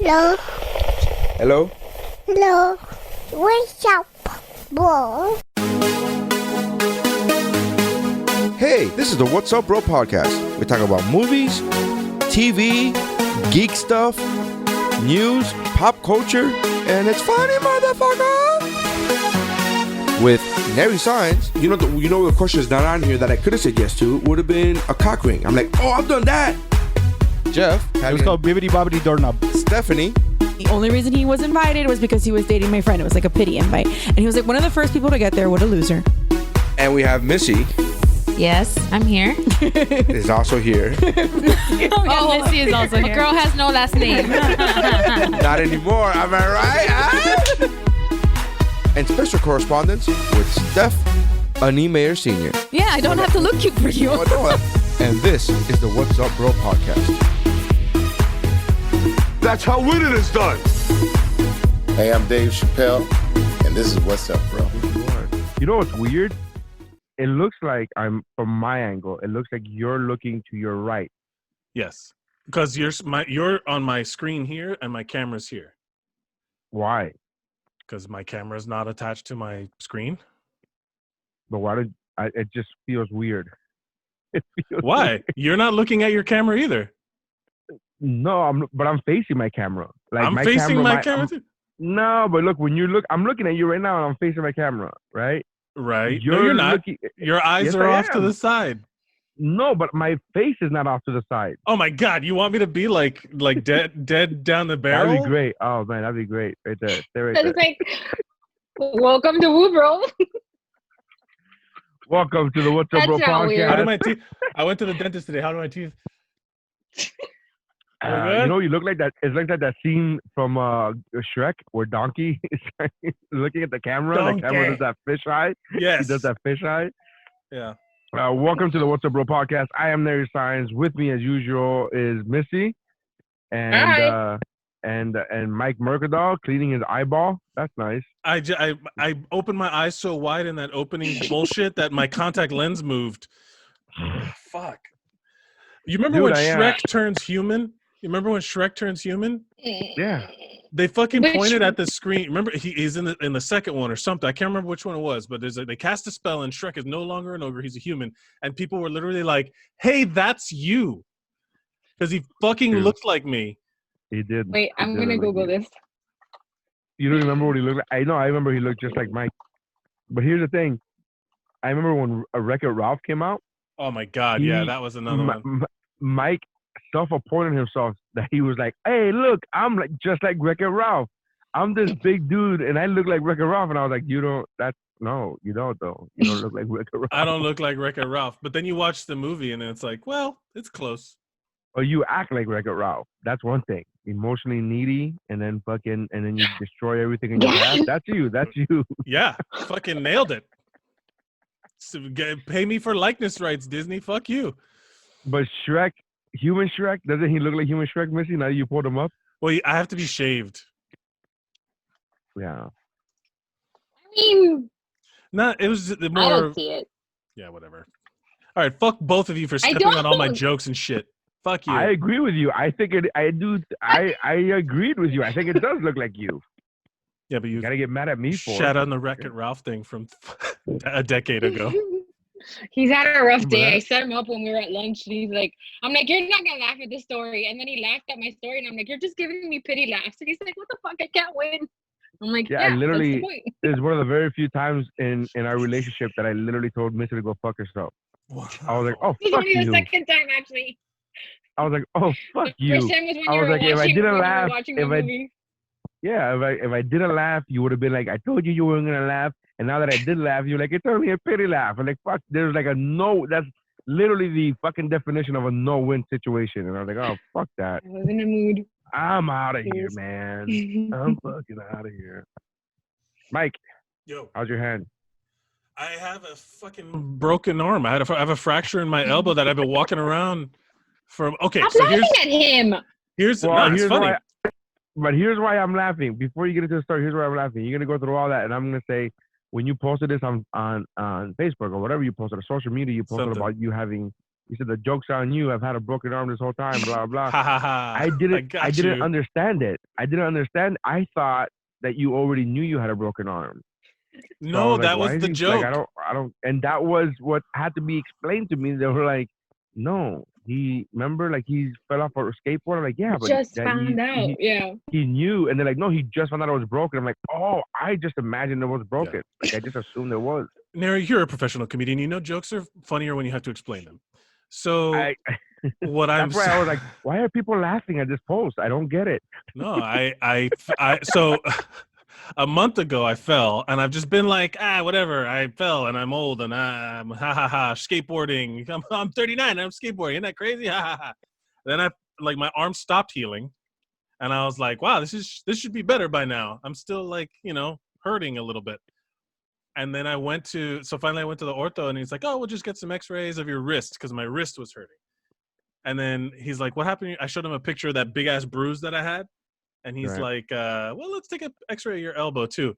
Hello. Hello? Hello. What's up, bro? Hey, this is the What's Up Bro podcast. We talk about movies, TV, geek stuff, news, pop culture, and it's funny, motherfucker! With Nary Signs, you know the question is not on here that I could have said yes to would have been a cock ring. I'm like, oh, I've done that. Jeff, It was called Bibbidi Bobbidi Doorknob. Stephanie. The only reason he was invited was because he was dating my friend. It was like a pity invite. And he was like one of the first people to get there. What a loser. And we have Missy Yes, I'm here. is also here. Missy is also here. A girl has no last name. Not anymore, am I right? Huh? And special correspondence with Steph Mayer Sr. Yeah, I don't have to look cute for you. Oh, no. And this is the What's Up Bro podcast. That's how winning is done. Hey, I'm Dave Chappelle, and this is What's Up, Bro. You know what's weird? It looks like from my angle, it looks like you're looking to your right. Yes, because you're on my screen here and my camera's here. Why? Because my camera's not attached to my screen. But why it just feels weird. It feels Why? weird. You're not looking at your camera either. No, I'm facing my camera. Like I'm facing my camera too. No, but look, when you look, I'm looking at you right now and I'm facing my camera, right? Right. No, you're not. Your eyes Yes, are I off to am. the side. No, but my face is not off to the side. Oh my God! You want me to be like dead down the barrel? That'd be great. Oh man, that'd be great. Right there. Stay right It's there. like, welcome to Wubro. Welcome to the What's Up Bro That's not weird. How do podcast. my teeth? I went to the dentist today. How do my teeth? You know, you look like that. It's like that scene from Shrek where Donkey is looking at the camera. Donkey. The camera does that fish eye. Yes. He does that fish eye. Yeah. Welcome to the What's Up Bro podcast. I am Nary Signs. With me, as usual, is Missy and Mike Mercadal cleaning his eyeball. That's nice. I opened my eyes so wide in that opening bullshit that my contact lens moved. Fuck. You remember Dude, when I, Shrek turns human? You remember when Shrek turns human? Yeah. They fucking Which- pointed at the screen. Remember, he's in the second one or something. I can't remember which one it was, but they cast a spell and Shrek is no longer an ogre. He's a human. And people were literally like, hey, that's you. Because he fucking Dude. looked like me. He did. Wait, He I'm did gonna look like Google you. this. You don't remember what he looked like? I know. I remember he looked just like Mike. But here's the thing. I remember when Wreck-It Ralph came out. Oh my God. Yeah, that was another one. Mike self-appointed himself that he was like, hey, look, I'm like just like Wreck-It Ralph. I'm this big dude and I look like Wreck-It Ralph. And I was like, you don't though. You don't look like Wreck-It Ralph. I don't look like Wreck-It Ralph. But then you watch the movie and it's like, well, it's close. Or you act like Wreck-It Ralph. That's one thing. Emotionally needy and then you destroy everything in your path. That's you. That's you. Yeah, fucking nailed it. So, pay me for likeness rights, Disney. Fuck you. But Shrek, human Shrek, doesn't he look like human Shrek, Missy? Now that you pulled him up? Well, I have to be shaved. Yeah. I mean, No, it was the I more. don't see it. Yeah, whatever. All right, fuck both of you for I stepping on all my don't. jokes and shit. Fuck you. I agree with you. I think I agreed with you. I think it does look like you. Yeah, but you You gotta get mad at me for shat it. on the Wreck-It Ralph thing from a decade ago. He's had a rough Remember day. that? I set him up when we were at lunch. And he's like, I'm like, you're not gonna laugh at this story. And then he laughed at my story, and I'm like, you're just giving me pity laughs. And he's like, what the fuck? I can't win. I'm like, Yeah, I yeah, literally- that's the point. It's one of the very few times in our relationship that I literally told Missy to go fuck herself. I was like, oh, It's fuck only the you. second time, actually. I was like, oh, fuck The you. first time was when I you was were like, if I watching, didn't when you were laugh, watching the if I- movie. Yeah, if I didn't laugh, you would have been like, I told you weren't gonna laugh. And now that I did laugh, you're like, it's only a pity laugh. I'm like, fuck, there's like a no, that's literally the fucking definition of a no-win situation. And I was like, oh, fuck that. I was in a mood. I'm out of here, Yes. man. I'm fucking out of here. Mike, Yo, how's your hand? I have a fucking broken arm. I have a fracture in my elbow that I've been walking around from. Okay, Stop so laughing at him. here's Well, no, it's funny. But here's why I'm laughing. Before you get into the story, here's why I'm laughing. You're gonna go through all that, and I'm gonna say, when you posted this on Facebook or whatever you posted, or social media, you posted Something. about you having You said the joke's on you. I've had a broken arm this whole time. Blah blah. Ha ha ha. I didn't you. understand it. I didn't understand. I thought that you already knew you had a broken arm. No, So that why was is the he- joke. Like, I don't. And that was what had to be explained to me. They were like, no, he remember like he fell off a skateboard. I'm like, yeah, but Just that found out. Yeah. he knew. And they're like, no, he just found out it was broken. I'm like, oh, I just imagined it was broken. Like I just assumed it was. Neri, you're a professional comedian. You know jokes are funnier when you have to explain them. So what I'm That's why I was like, why are people laughing at this post? I don't get it. No, so a month ago I fell and I've just been like, whatever. I fell and I'm old and I'm skateboarding. I'm 39 and I'm skateboarding. Isn't that crazy? Ha ha ha. Then my arm stopped healing and I was like, wow, this should be better by now. I'm still like, hurting a little bit. And then finally I went to the ortho and he's like, oh, we'll just get some x-rays of your wrist because my wrist was hurting. And then he's like, what happened? I showed him a picture of that big ass bruise that I had. And he's like, well, let's take an x-ray of your elbow too.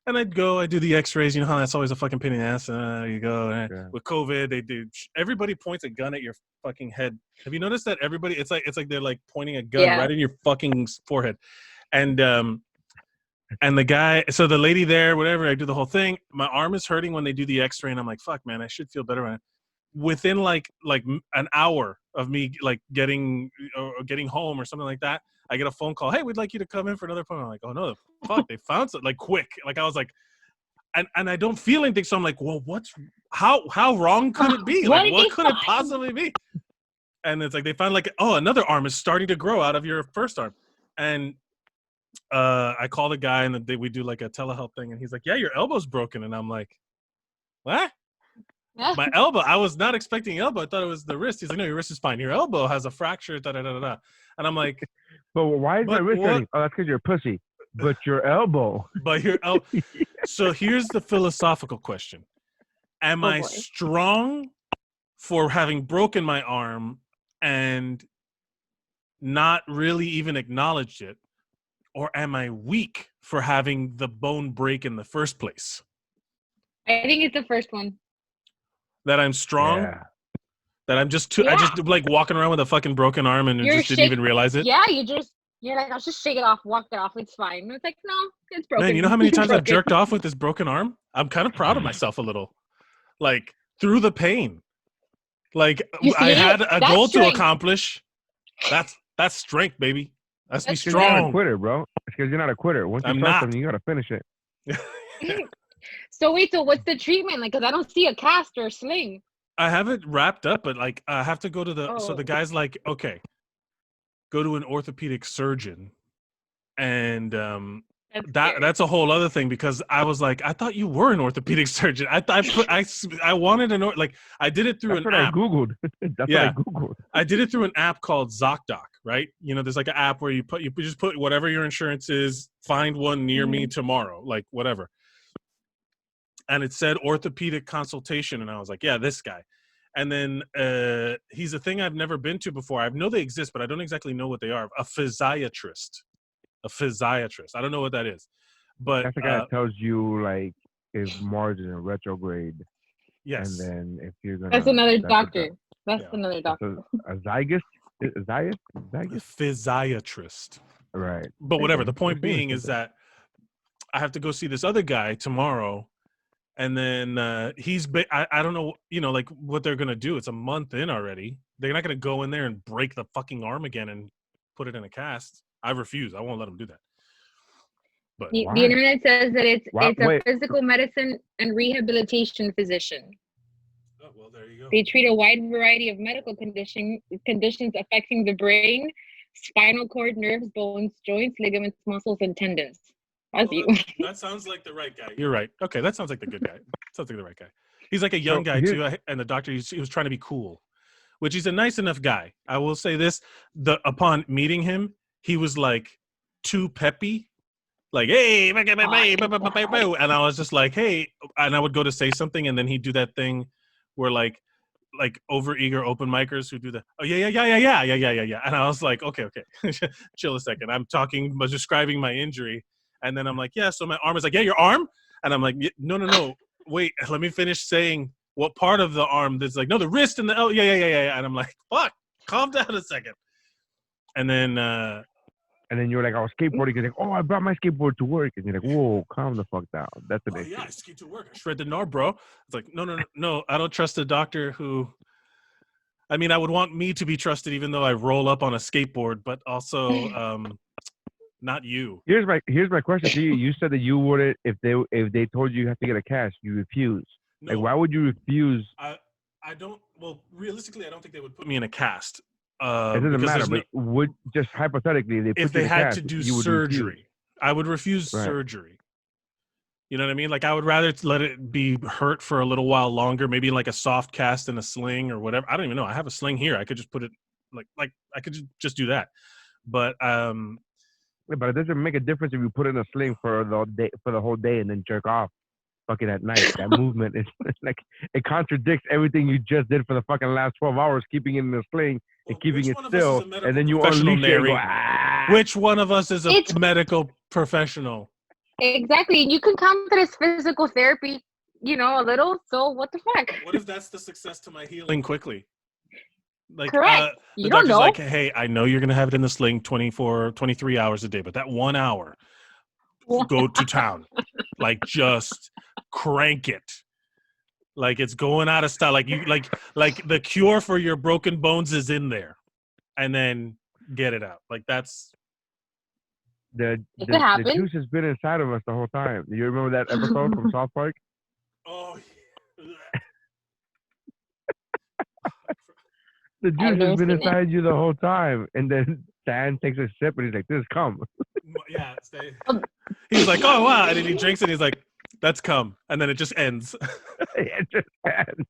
And I do the x-rays. You know how that's always a fucking pain in the ass. There you go. With COVID, everybody points a gun at your fucking head. Have you noticed that everybody, it's like they're like pointing a gun right in your fucking forehead. And the guy, so the lady there, whatever, I do the whole thing. My arm is hurting when they do the x-ray. And I'm like, fuck, man, I should feel better right now. Within like an hour of me like getting home or something like that, I get a phone call. Hey, we'd like you to come in for another appointment. I'm like, oh no, fuck, they found something like quick. Like I was like, and I don't feel anything. So I'm like, well, how wrong could it be? Like what could it possibly be? And it's like they found like, oh, another arm is starting to grow out of your first arm. And I call the guy and we do like a telehealth thing. And he's like, yeah, your elbow's broken. And I'm like, what? My elbow. I was not expecting elbow. I thought it was the wrist. He's like, no, your wrist is fine. Your elbow has a fracture. Da da da da. And I'm like, but why is my wrist hurting? Oh, that's because you're a pussy. But your elbow. But your elbow. So here's the philosophical question: am I strong for having broken my arm and not really even acknowledged it, or am I weak for having the bone break in the first place? I think it's the first one. That I'm strong, that I'm just I just like walking around with a fucking broken arm and just didn't even realize it. Yeah, you're like, I'll just shake it off, walk it off, it's fine. And it's like, no, it's broken. Man, you know how many times I've jerked off with this broken arm? I'm kind of proud of myself a little, like through the pain. Like I had a goal to accomplish. That's strength, baby. That's me strong. You're not a quitter, bro. It's because you're not a quitter. Once you start something, you gotta finish it. So what's the treatment? Like, because I don't see a cast or a sling. I have it wrapped up, but like I have to go to the. So the guy's like, okay, go to an orthopedic surgeon, and that's a whole other thing because I was like, I thought you were an orthopedic surgeon. I wanted an like I did it through an app. I googled. That's what I googled. I did it through an app called ZocDoc, right? You know, there's like an app where you just put whatever your insurance is. Find one near me tomorrow, like whatever. And it said orthopedic consultation. And I was like, yeah, this guy. And then he's a thing I've never been to before. I know they exist, but I don't exactly know what they are. A physiatrist. I don't know what that is. But that's the guy that tells you like if Mars is in retrograde. Yes. And then if you're gonna That's another doctor. That's another doctor. A zygus? Physiatrist. Right. But whatever. The point being is that I have to go see this other guy tomorrow. And then I don't know, like what they're going to do. It's a month in already. They're not going to go in there and break the fucking arm again and put it in a cast. I refuse. I won't let them do that. But the internet says that it's a physical medicine and rehabilitation physician. Oh, well, there you go. They treat a wide variety of medical conditions affecting the brain, spinal cord, nerves, bones, joints, ligaments, muscles, and tendons. That sounds like the right guy. You're right. Okay, that sounds like the good guy. Sounds like the right guy. He's like a young guy too, and the doctor he was trying to be cool, which he's a nice enough guy. I will say this: upon meeting him, he was like too peppy, like hey, and I was just like hey, and I would go to say something, and then he'd do that thing where like overeager open micers who do the yeah, and I was like okay, chill a second. I'm describing my injury. And then I'm like, yeah, so my arm is like, yeah, your arm? And I'm like, no. Wait, let me finish saying what part of the arm that's like, no, the wrist and the yeah. And I'm like, fuck, calm down a second. And then you're like, I was skateboarding. You're like, oh, I brought my skateboard to work. And you're like, whoa, calm the fuck down. That's an issue. Yeah, I skate to work. I shred the gnar, bro. It's like, no. I don't trust a doctor who. I mean, I would want me to be trusted, even though I roll up on a skateboard, but also not you. Here's my question to you. You said that you wouldn't if they told you have to get a cast, you refuse. No, like, why would you refuse? I don't. Well, realistically, I don't think they would put me in a cast. It doesn't matter, but would just hypothetically if they had to do surgery, I would refuse Right. surgery. You know what I mean? Like, I would rather let it be hurt for a little while longer, maybe like a soft cast in a sling or whatever. I don't even know. I have a sling here. I could just put it like I could just do that. But But it doesn't make a difference if you put it in a sling for the whole day and then jerk off fucking at night. That movement is like, it contradicts everything you just did for the fucking last 12 hours, keeping it in a sling and keeping it still, and then you unleash it and go, ah. Which one of us is a medical professional? Exactly. You can count that as physical therapy, a little. So what the fuck? What if that's the success to my healing quickly? Like, correct. The You don't doctor's know. like, hey, I know you're going to have it in the sling 23 hours a day, but that 1 hour, go to town. Like, just crank it. Like, it's going out of style. Like, you like the cure for your broken bones is in there. And then get it out. Like, that's... The happen. juice has been inside of us the whole time. Do you remember that episode from South Park? Oh, yeah. The juice has been inside you the whole time. And then Stan takes a sip and he's like, this is cum. Yeah. He's like, oh, wow. And then he drinks it and he's like, that's cum. And then it just ends. It just ends.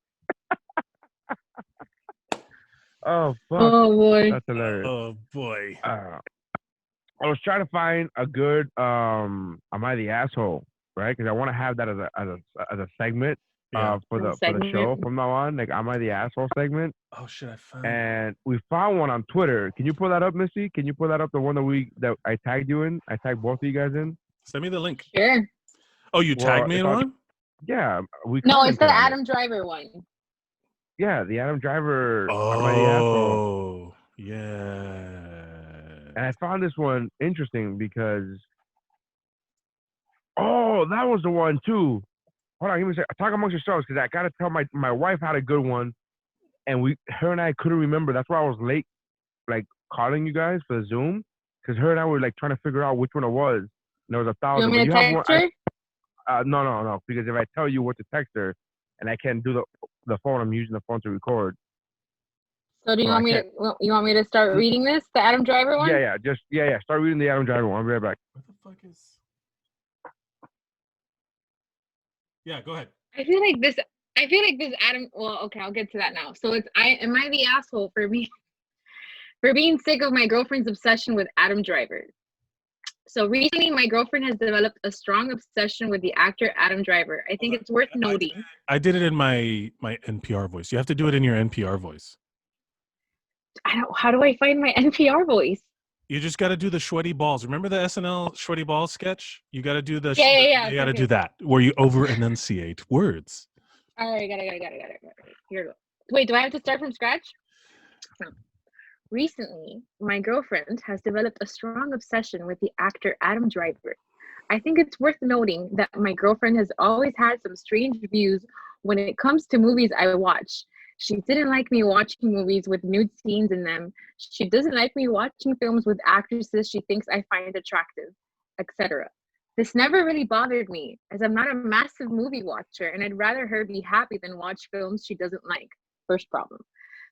Oh, fuck. Oh boy. That's hilarious. Oh, boy. I was trying to find a good Am I the Asshole, right? Because I want to have that as a segment for the show from now on. Like, Am I the Asshole segment. Oh shit, I found And we found one on Twitter. Can you pull that up, Missy? Can you pull that up, the one that I tagged you in? I tagged both of you guys in. Send me the link. Sure. Oh, you tagged me in one? Yeah. No, it's the Adam Driver one. Yeah, the Adam Driver. Am I the Asshole? Oh, yeah. And I found this one interesting because, that was the one too. Hold on, give me a second. Talk amongst yourselves, because I gotta tell my wife had a good one, and her and I couldn't remember. That's why I was late, like calling you guys for Zoom, because her and I were like trying to figure out which one it was. And there was 1,000. You want me to text her? No, because if I tell you what to text her, and I can't do the phone, I'm using the phone to record. So do you want me to start reading this, the Adam Driver one? Yeah. Start reading the Adam Driver one. I'll be right back. What the fuck is? Yeah, go ahead. I feel like this Adam. Well, okay, I'll get to that now. So am I the asshole for being sick of my girlfriend's obsession with Adam Driver? So recently, my girlfriend has developed a strong obsession with the actor Adam Driver. I think it's worth noting. I did it in my NPR voice. You have to do it in your NPR voice. How do I find my NPR voice? You just got to do the sweaty balls. Remember the SNL sweaty balls sketch? You got to do the yeah. You got to do that where you over enunciate words. All right, got it. Here we go. Wait, do I have to start from scratch? No. Recently, my girlfriend has developed a strong obsession with the actor Adam Driver. I think it's worth noting that my girlfriend has always had some strange views when it comes to movies I watch. She didn't like me watching movies with nude scenes in them. She doesn't like me watching films with actresses she thinks I find attractive, etc. This never really bothered me, as I'm not a massive movie watcher, and I'd rather her be happy than watch films she doesn't like. First problem.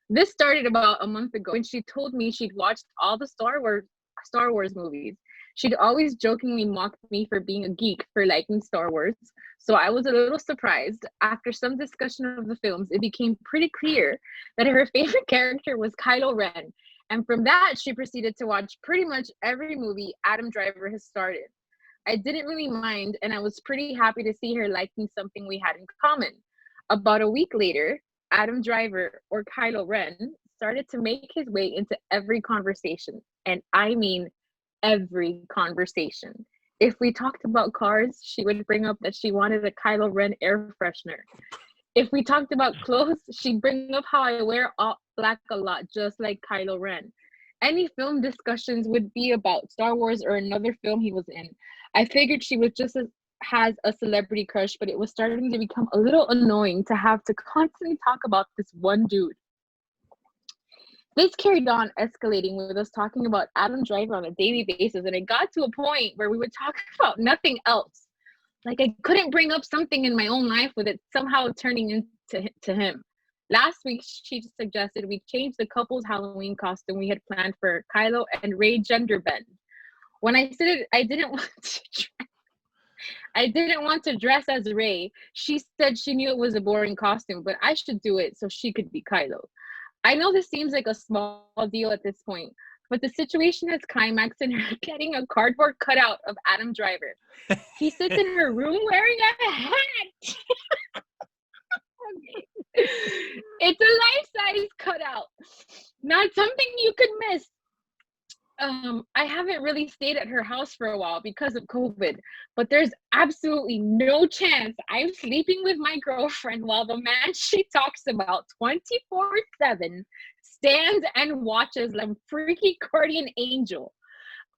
This started about a month ago when she told me she'd watched all the Star Wars movies. She'd always jokingly mocked me for being a geek for liking Star Wars, so I was a little surprised. After some discussion of the films, it became pretty clear that her favorite character was Kylo Ren, and from that, she proceeded to watch pretty much every movie Adam Driver has starred in. I didn't really mind, and I was pretty happy to see her liking something we had in common. About a week later, Adam Driver, or Kylo Ren, started to make his way into every conversation, and I mean every conversation. If we talked about cars, she would bring up that she wanted a Kylo Ren air freshener. If we talked about clothes, she'd bring up how I wear all black a lot, just like Kylo Ren. Any film discussions would be about Star Wars or another film he was in. I figured she was just has a celebrity crush, but it was starting to become a little annoying to have to constantly talk about this one dude. This carried on escalating with us talking about Adam Driver on a daily basis, and it got to a point where we would talk about nothing else. Like I couldn't bring up something in my own life with it somehow turning into him. Last week, she suggested we change the couple's Halloween costume we had planned for Kylo and Rey gender bend. When I said I didn't want to dress as Rey, she said she knew it was a boring costume, but I should do it so she could be Kylo. I know this seems like a small deal at this point, but the situation has climaxed in her getting a cardboard cutout of Adam Driver. He sits in her room wearing a hat. It's a life-size cutout, not something you could miss. I haven't really stayed at her house for a while because of COVID, but there's absolutely no chance I'm sleeping with my girlfriend while the man she talks about 24/7 stands and watches like freaky guardian angel.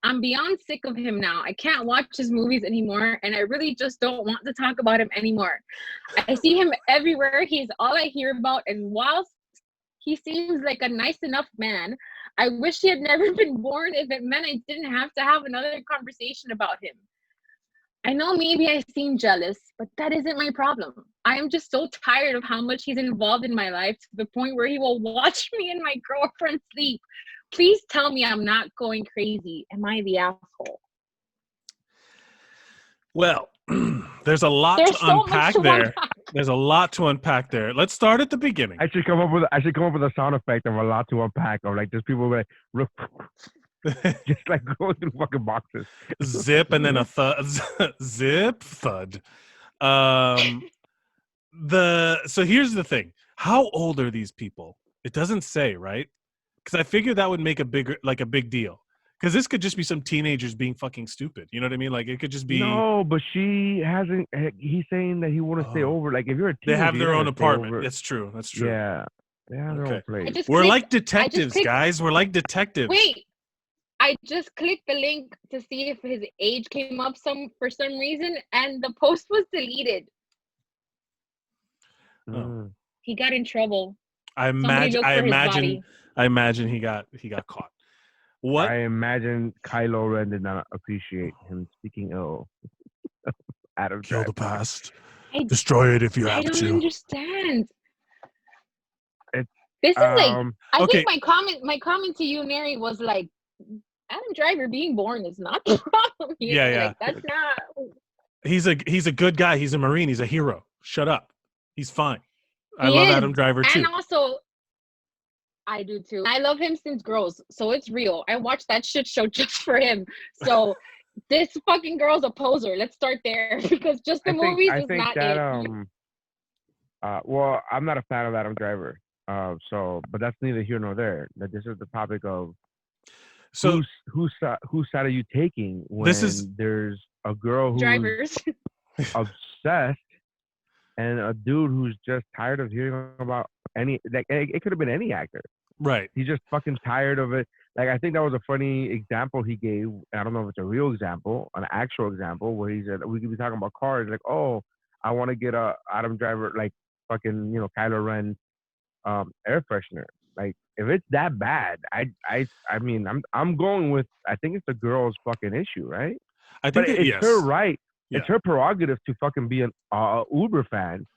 I'm beyond sick of him now. I can't watch his movies anymore, and I really just don't want to talk about him anymore. I see him everywhere. He's all I hear about, and whilst he seems like a nice enough man, I wish he had never been born if it meant I didn't have to have another conversation about him. I know maybe I seem jealous, but that isn't my problem. I am just so tired of how much he's involved in my life to the point where he will watch me and my girlfriend sleep. Please tell me I'm not going crazy. Am I the asshole? Well, there's a lot to unpack there. There's a lot to unpack there. Let's start at the beginning. I should come up with a sound effect of a lot to unpack, or like just people like just like going through fucking boxes. Zip and then a thud. Zip thud. So here's the thing. How old are these people? It doesn't say, right? Because I figured that would make a big deal. Because this could just be some teenagers being fucking stupid. You know what I mean? Like it could just be. No, but she hasn't. He's saying that he want to stay over. Like if you're a teenager, they have their own apartment. That's true. That's true. Yeah, they have their own place. We're like detectives, guys. We're like detectives. Wait, I just clicked the link to see if his age came up for some reason, and the post was deleted. Oh. He got in trouble. I imagine he got caught. What? I imagine Kylo Ren did not appreciate him speaking ill. Adam Kill Driver. the past. Destroy it if you have to. I don't understand. This is like I think my comment to you, Mary, was like Adam Driver being born is not the problem here. Yeah. Like, that's not. He's a good guy. He's a Marine. He's a hero. Shut up. He's fine. I love Adam Driver too. And also, I do too. I love him since Girls, so it's real. I watched that shit show just for him. So this fucking girl's a poser. Let's start there because just the movies is not it. Well, I'm not a fan of Adam Driver. But that's neither here nor there. That this is the topic of whose side are you taking when there's a girl who's drivers obsessed and a dude who's just tired of hearing about it could have been any actor. Right. He's just fucking tired of it. Like, I think that was a funny example he gave. I don't know if it's a real example, an actual example, where he said, we could be talking about cars. Like, oh, I want to get a Adam Driver, like fucking, Kylo Ren air freshener. Like, if it's that bad, I mean, I'm going with, I think it's the girl's fucking issue, right? I think it's her right. Yeah. It's her prerogative to fucking be an Uber fan.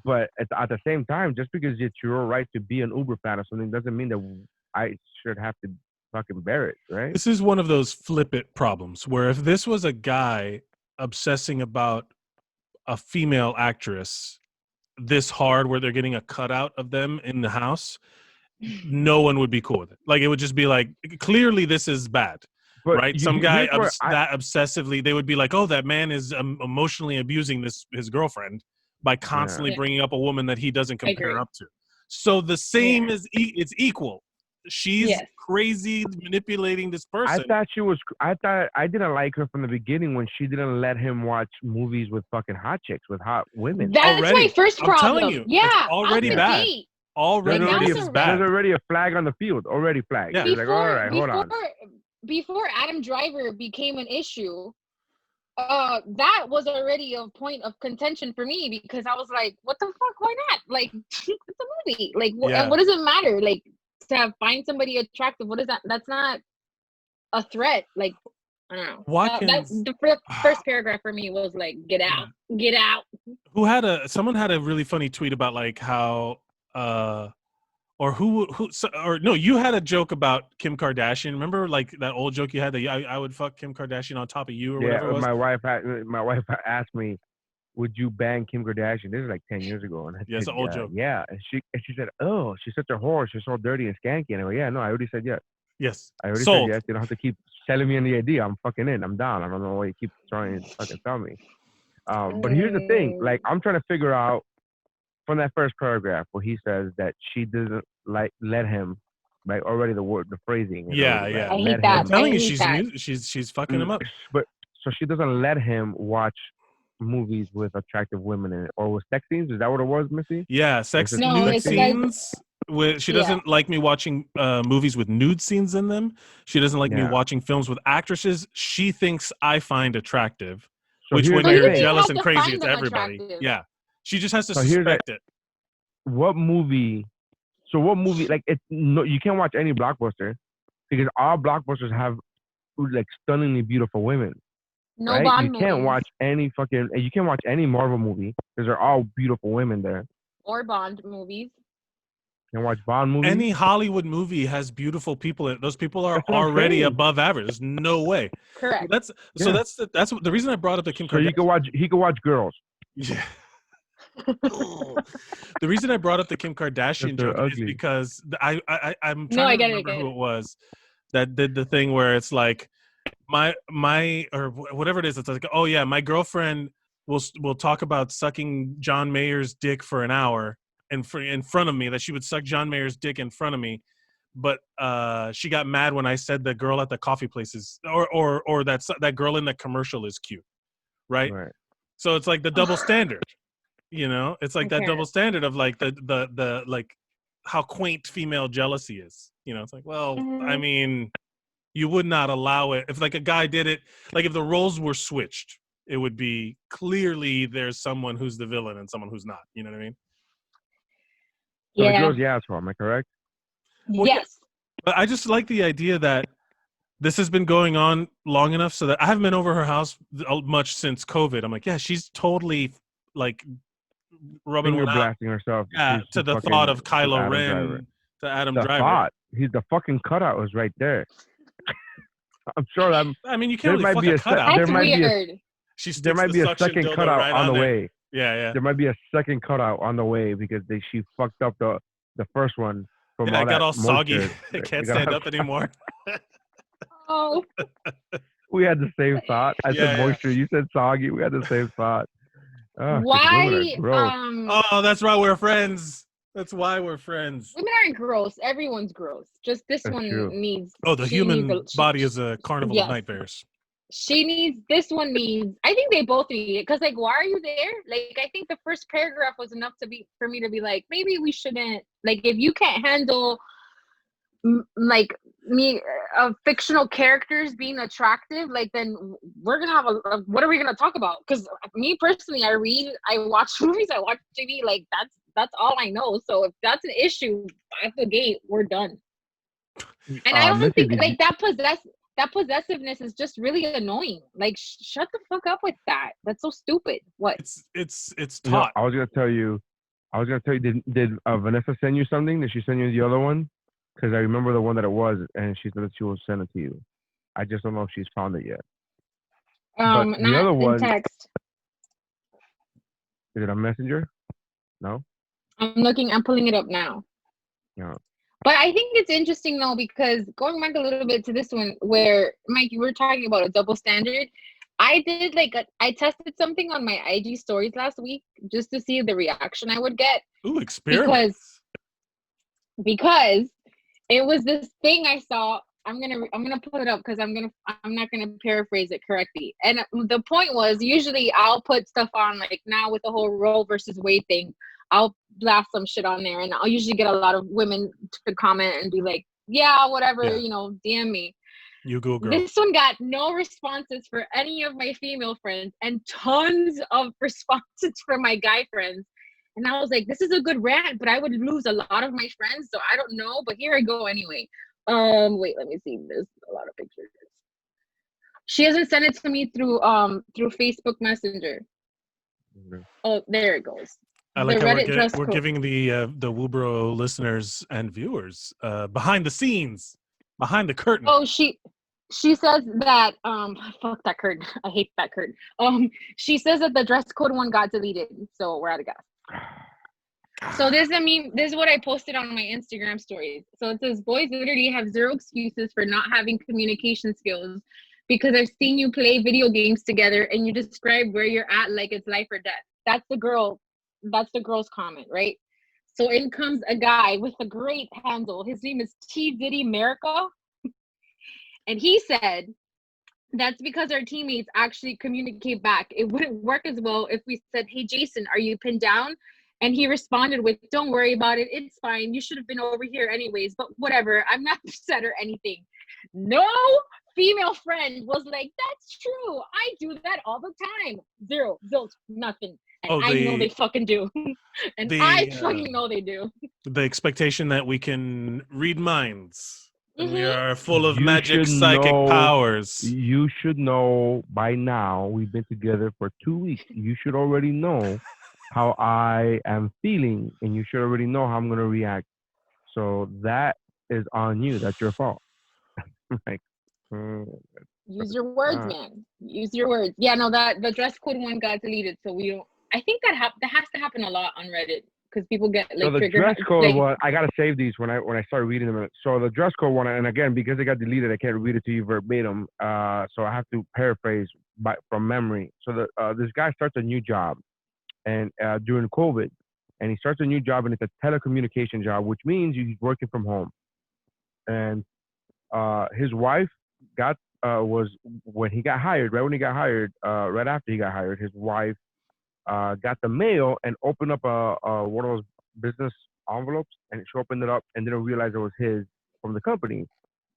But at the same time, just because it's your right to be an Uber fan or something doesn't mean that I should have to fucking bear it, right? This is one of those flip it problems where if this was a guy obsessing about a female actress this hard where they're getting a cutout of them in the house, no one would be cool with it. Like, it would just be like, clearly this is bad. But right? Some guy that obsessively, they would be like, oh, that man is emotionally abusing his girlfriend by constantly bringing up a woman that he doesn't compare up to. So the same is it's equal. she's Yes. crazy manipulating this I person. thought I didn't like her from the beginning when she didn't let him watch movies with fucking hot chicks, with hot women. That's Already. my first I'm problem. telling you, Yeah, it's already out the bad. gate. Already Like, is that's bad. There's already a flag on the field. Already flagged. Yeah. It's like, all right, hold on. Before Adam Driver became an issue, that was already a point of contention for me because I was like, what the fuck? Why not? Like, it's a movie. Like, Yeah. what does it matter? Like, to find somebody attractive, what is that? That's not a threat. Like, I don't know. Watkins- The first paragraph for me was like, get out, get out. Someone had a really funny tweet about like how you had a joke about Kim Kardashian. Remember like that old joke you had that I would fuck Kim Kardashian on top of you or whatever it was? my wife asked me, would you bang Kim Kardashian? This is like 10 years ago. And I Yeah, it's said, an old joke. Yeah. And she said, oh, she's such a whore. She's so dirty and skanky. And I go, yeah, no, I already said yes. Yes. I already Sold. said yes. You don't have to keep selling me on the idea. I'm fucking in. I'm down. I don't know why you keep trying to fucking tell me. But here's the thing. Like, I'm trying to figure out from that first paragraph where he says that she doesn't let him, like already the phrasing. Yeah. I hate I'm that. telling you, I hate she's fucking him up. But so she doesn't let him watch movies with attractive women in it, or with sex scenes. Is that what it was, Missy? Yeah, sex No, nude it's because- scenes. She doesn't like me watching movies with nude scenes in them. She doesn't like me watching films with actresses she thinks I find attractive. So which when here's the you're thing. jealous You and have to crazy, find it's them everybody. attractive. Yeah. She just has to So here's suspect it. What movie? So what movie? Like, it's no, you can't watch any blockbuster because all blockbusters have like stunningly beautiful women. No right? Bond You can't movies watch any you can't watch any Marvel movie because they're all beautiful women there. or Bond movies. You can watch Bond movies. Any Hollywood movie has beautiful people in it. Those people are That's what I'm already saying. above average. There's no way. Correct. That's the reason I brought up the Kim So Kardashian. he could watch girls. Yeah. The reason I brought up the Kim Kardashian They're joke is ugly. because I'm trying No, I to get it, remember who it was that did the thing where it's like my or whatever it is. It's like, oh yeah, my girlfriend will talk about sucking John Mayer's dick for an hour in front of me. That she would suck John Mayer's dick in front of me, but she got mad when I said the girl at the coffee place is or that girl in the commercial is cute, right? So it's like the double standard. You know, it's like that double standard of like the like how quaint female jealousy is. You know, it's like, well, I mean, you would not allow it if like a guy did it. Like if the roles were switched, it would be clearly there's someone who's the villain and someone who's not. You know what I mean? So Yeah. the girl's the asshole. Am I correct? Well, Yes. But I just like the idea that this has been going on long enough so that I haven't been over her house much since COVID. I'm like, yeah, she's totally like rubbing Finger one out. blasting herself. Yeah, She's to the fucking- thought of to Kylo Adam Ren, Driver. to Adam The Driver. thought. The fucking cutout was right there. I'm sure that I mean, you there can't really might fuck be a a cutout. there That's might be a weird. She sticks there might the be a suction second dildo cutout right on the there. way. Yeah, yeah. There might be a second cutout on the way because she fucked up the first one from Yeah, all it got that all soggy. moisture. It can't It got stand all- up anymore. Oh, We had the same thought. I Yeah, said yeah. moisture. You said soggy. We had the same thought. Oh, 'cause why? women are gross. Oh, that's why we're friends. That's why we're friends. Women aren't gross. Everyone's gross. Just this That's one true. needs. Oh, the she human needs body is a carnival yes. of nightmares. She needs. This one needs. I think they both need it because, like, why are you there? Like, I think the first paragraph was enough for me to be like, maybe we shouldn't. Like, if you can't handle, like me, fictional characters being attractive, like then we're gonna have what are we gonna talk about? Because me personally, I watch movies, I watch TV. Like that's all I know. So if that's an issue at the gate, we're done. And I don't Missy, think like that possessiveness is just really annoying. Like shut the fuck up with that. That's so stupid. What? It's No, taught. I was gonna tell you. Did Vanessa send you something? Did she send you the other one? Because I remember the one that it was, and she said that she will send it to you. I just don't know if she's found it yet. But the Not other in one- text. Is it a messenger? No. I'm pulling it up now. Yeah. But I think it's interesting though, because going back a little bit to this one where Mike, you were talking about a double standard. I did I tested something on my IG stories last week just to see the reaction I would get. Ooh, experiments. Because It was this thing I saw. I'm gonna pull it up because I'm not gonna paraphrase it correctly. And the point was, usually I'll put stuff on, like now with the whole Roe versus Wade thing, I'll blast some shit on there, and I'll usually get a lot of women to comment and be like, yeah, whatever, Yeah. you know, DM me. You go, girl. This one got no responses for any of my female friends and tons of responses for my guy friends. And I was like, this is a good rant, but I would lose a lot of my friends, so I don't know. But here I go anyway. Wait, let me see. There's a lot of pictures. She hasn't sent it to me through Facebook Messenger. Okay. Oh, there it goes. I like The how Reddit dress we're code. giving the Wubro listeners and viewers behind the scenes, behind the curtain. Oh, she says that fuck that curtain. I hate that curtain. She says that the dress code one got deleted, so we're out of gas. So this is what I posted on my Instagram stories. So it says, boys literally have zero excuses for not having communication skills because I've seen you play video games together and you describe where you're at like it's life or death. That's the girl's comment, right? So in comes a guy with a great handle. His name is T Diddy America. And he said, that's because our teammates actually communicate back. It wouldn't work as well if we said, hey, Jason, are you pinned down? And he responded with, don't worry about it. It's fine. You should have been over here anyways, but whatever. I'm not upset or anything. No female friend was like, that's true. I do that all the time. Zero, zilch, nothing. And I know they fucking do. And I fucking know they do. The expectation that we can read minds. And we Mhm. are full of You magic should psychic know- powers. You should know by now. We've been together for 2 weeks. You should already know how I am feeling, and you should already know how I'm gonna react. So that is on you. That's your fault. Like, Use your words, man. Use your words. Yeah, no, that the dress code one got deleted, so we don't. I think that has to happen a lot on Reddit because people get like so the triggered. dress code like, one, I gotta save these when I start reading them. So the dress code one, and again because it got deleted, I can't read it to you verbatim. So I have to paraphrase from memory. So this guy starts a new job, and during COVID, and he starts a new job, and it's a telecommunication job, which means he's working from home. And his wife was when he got hired, right after he got hired, his wife got the mail and opened up one of those business envelopes, and she opened it up and didn't realize it was his from the company.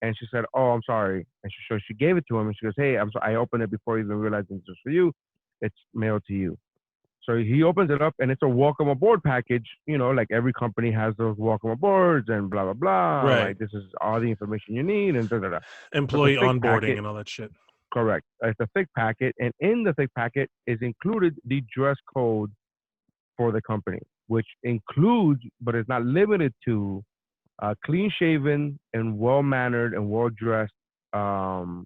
And she said, "Oh, I'm sorry." And so she gave it to him, and she goes, "Hey, I opened it before I even realized it was for you. It's mailed to you." So he opens it up, and it's a welcome aboard package. You know, like every company has those welcome aboards and blah blah blah. Right. Like this is all the information you need and da da da. Employee But the thick onboarding packet- and all that shit. Correct. It's a thick packet, and in the thick packet is included the dress code for the company, which includes, but is not limited to, clean shaven and well mannered and well dressed. You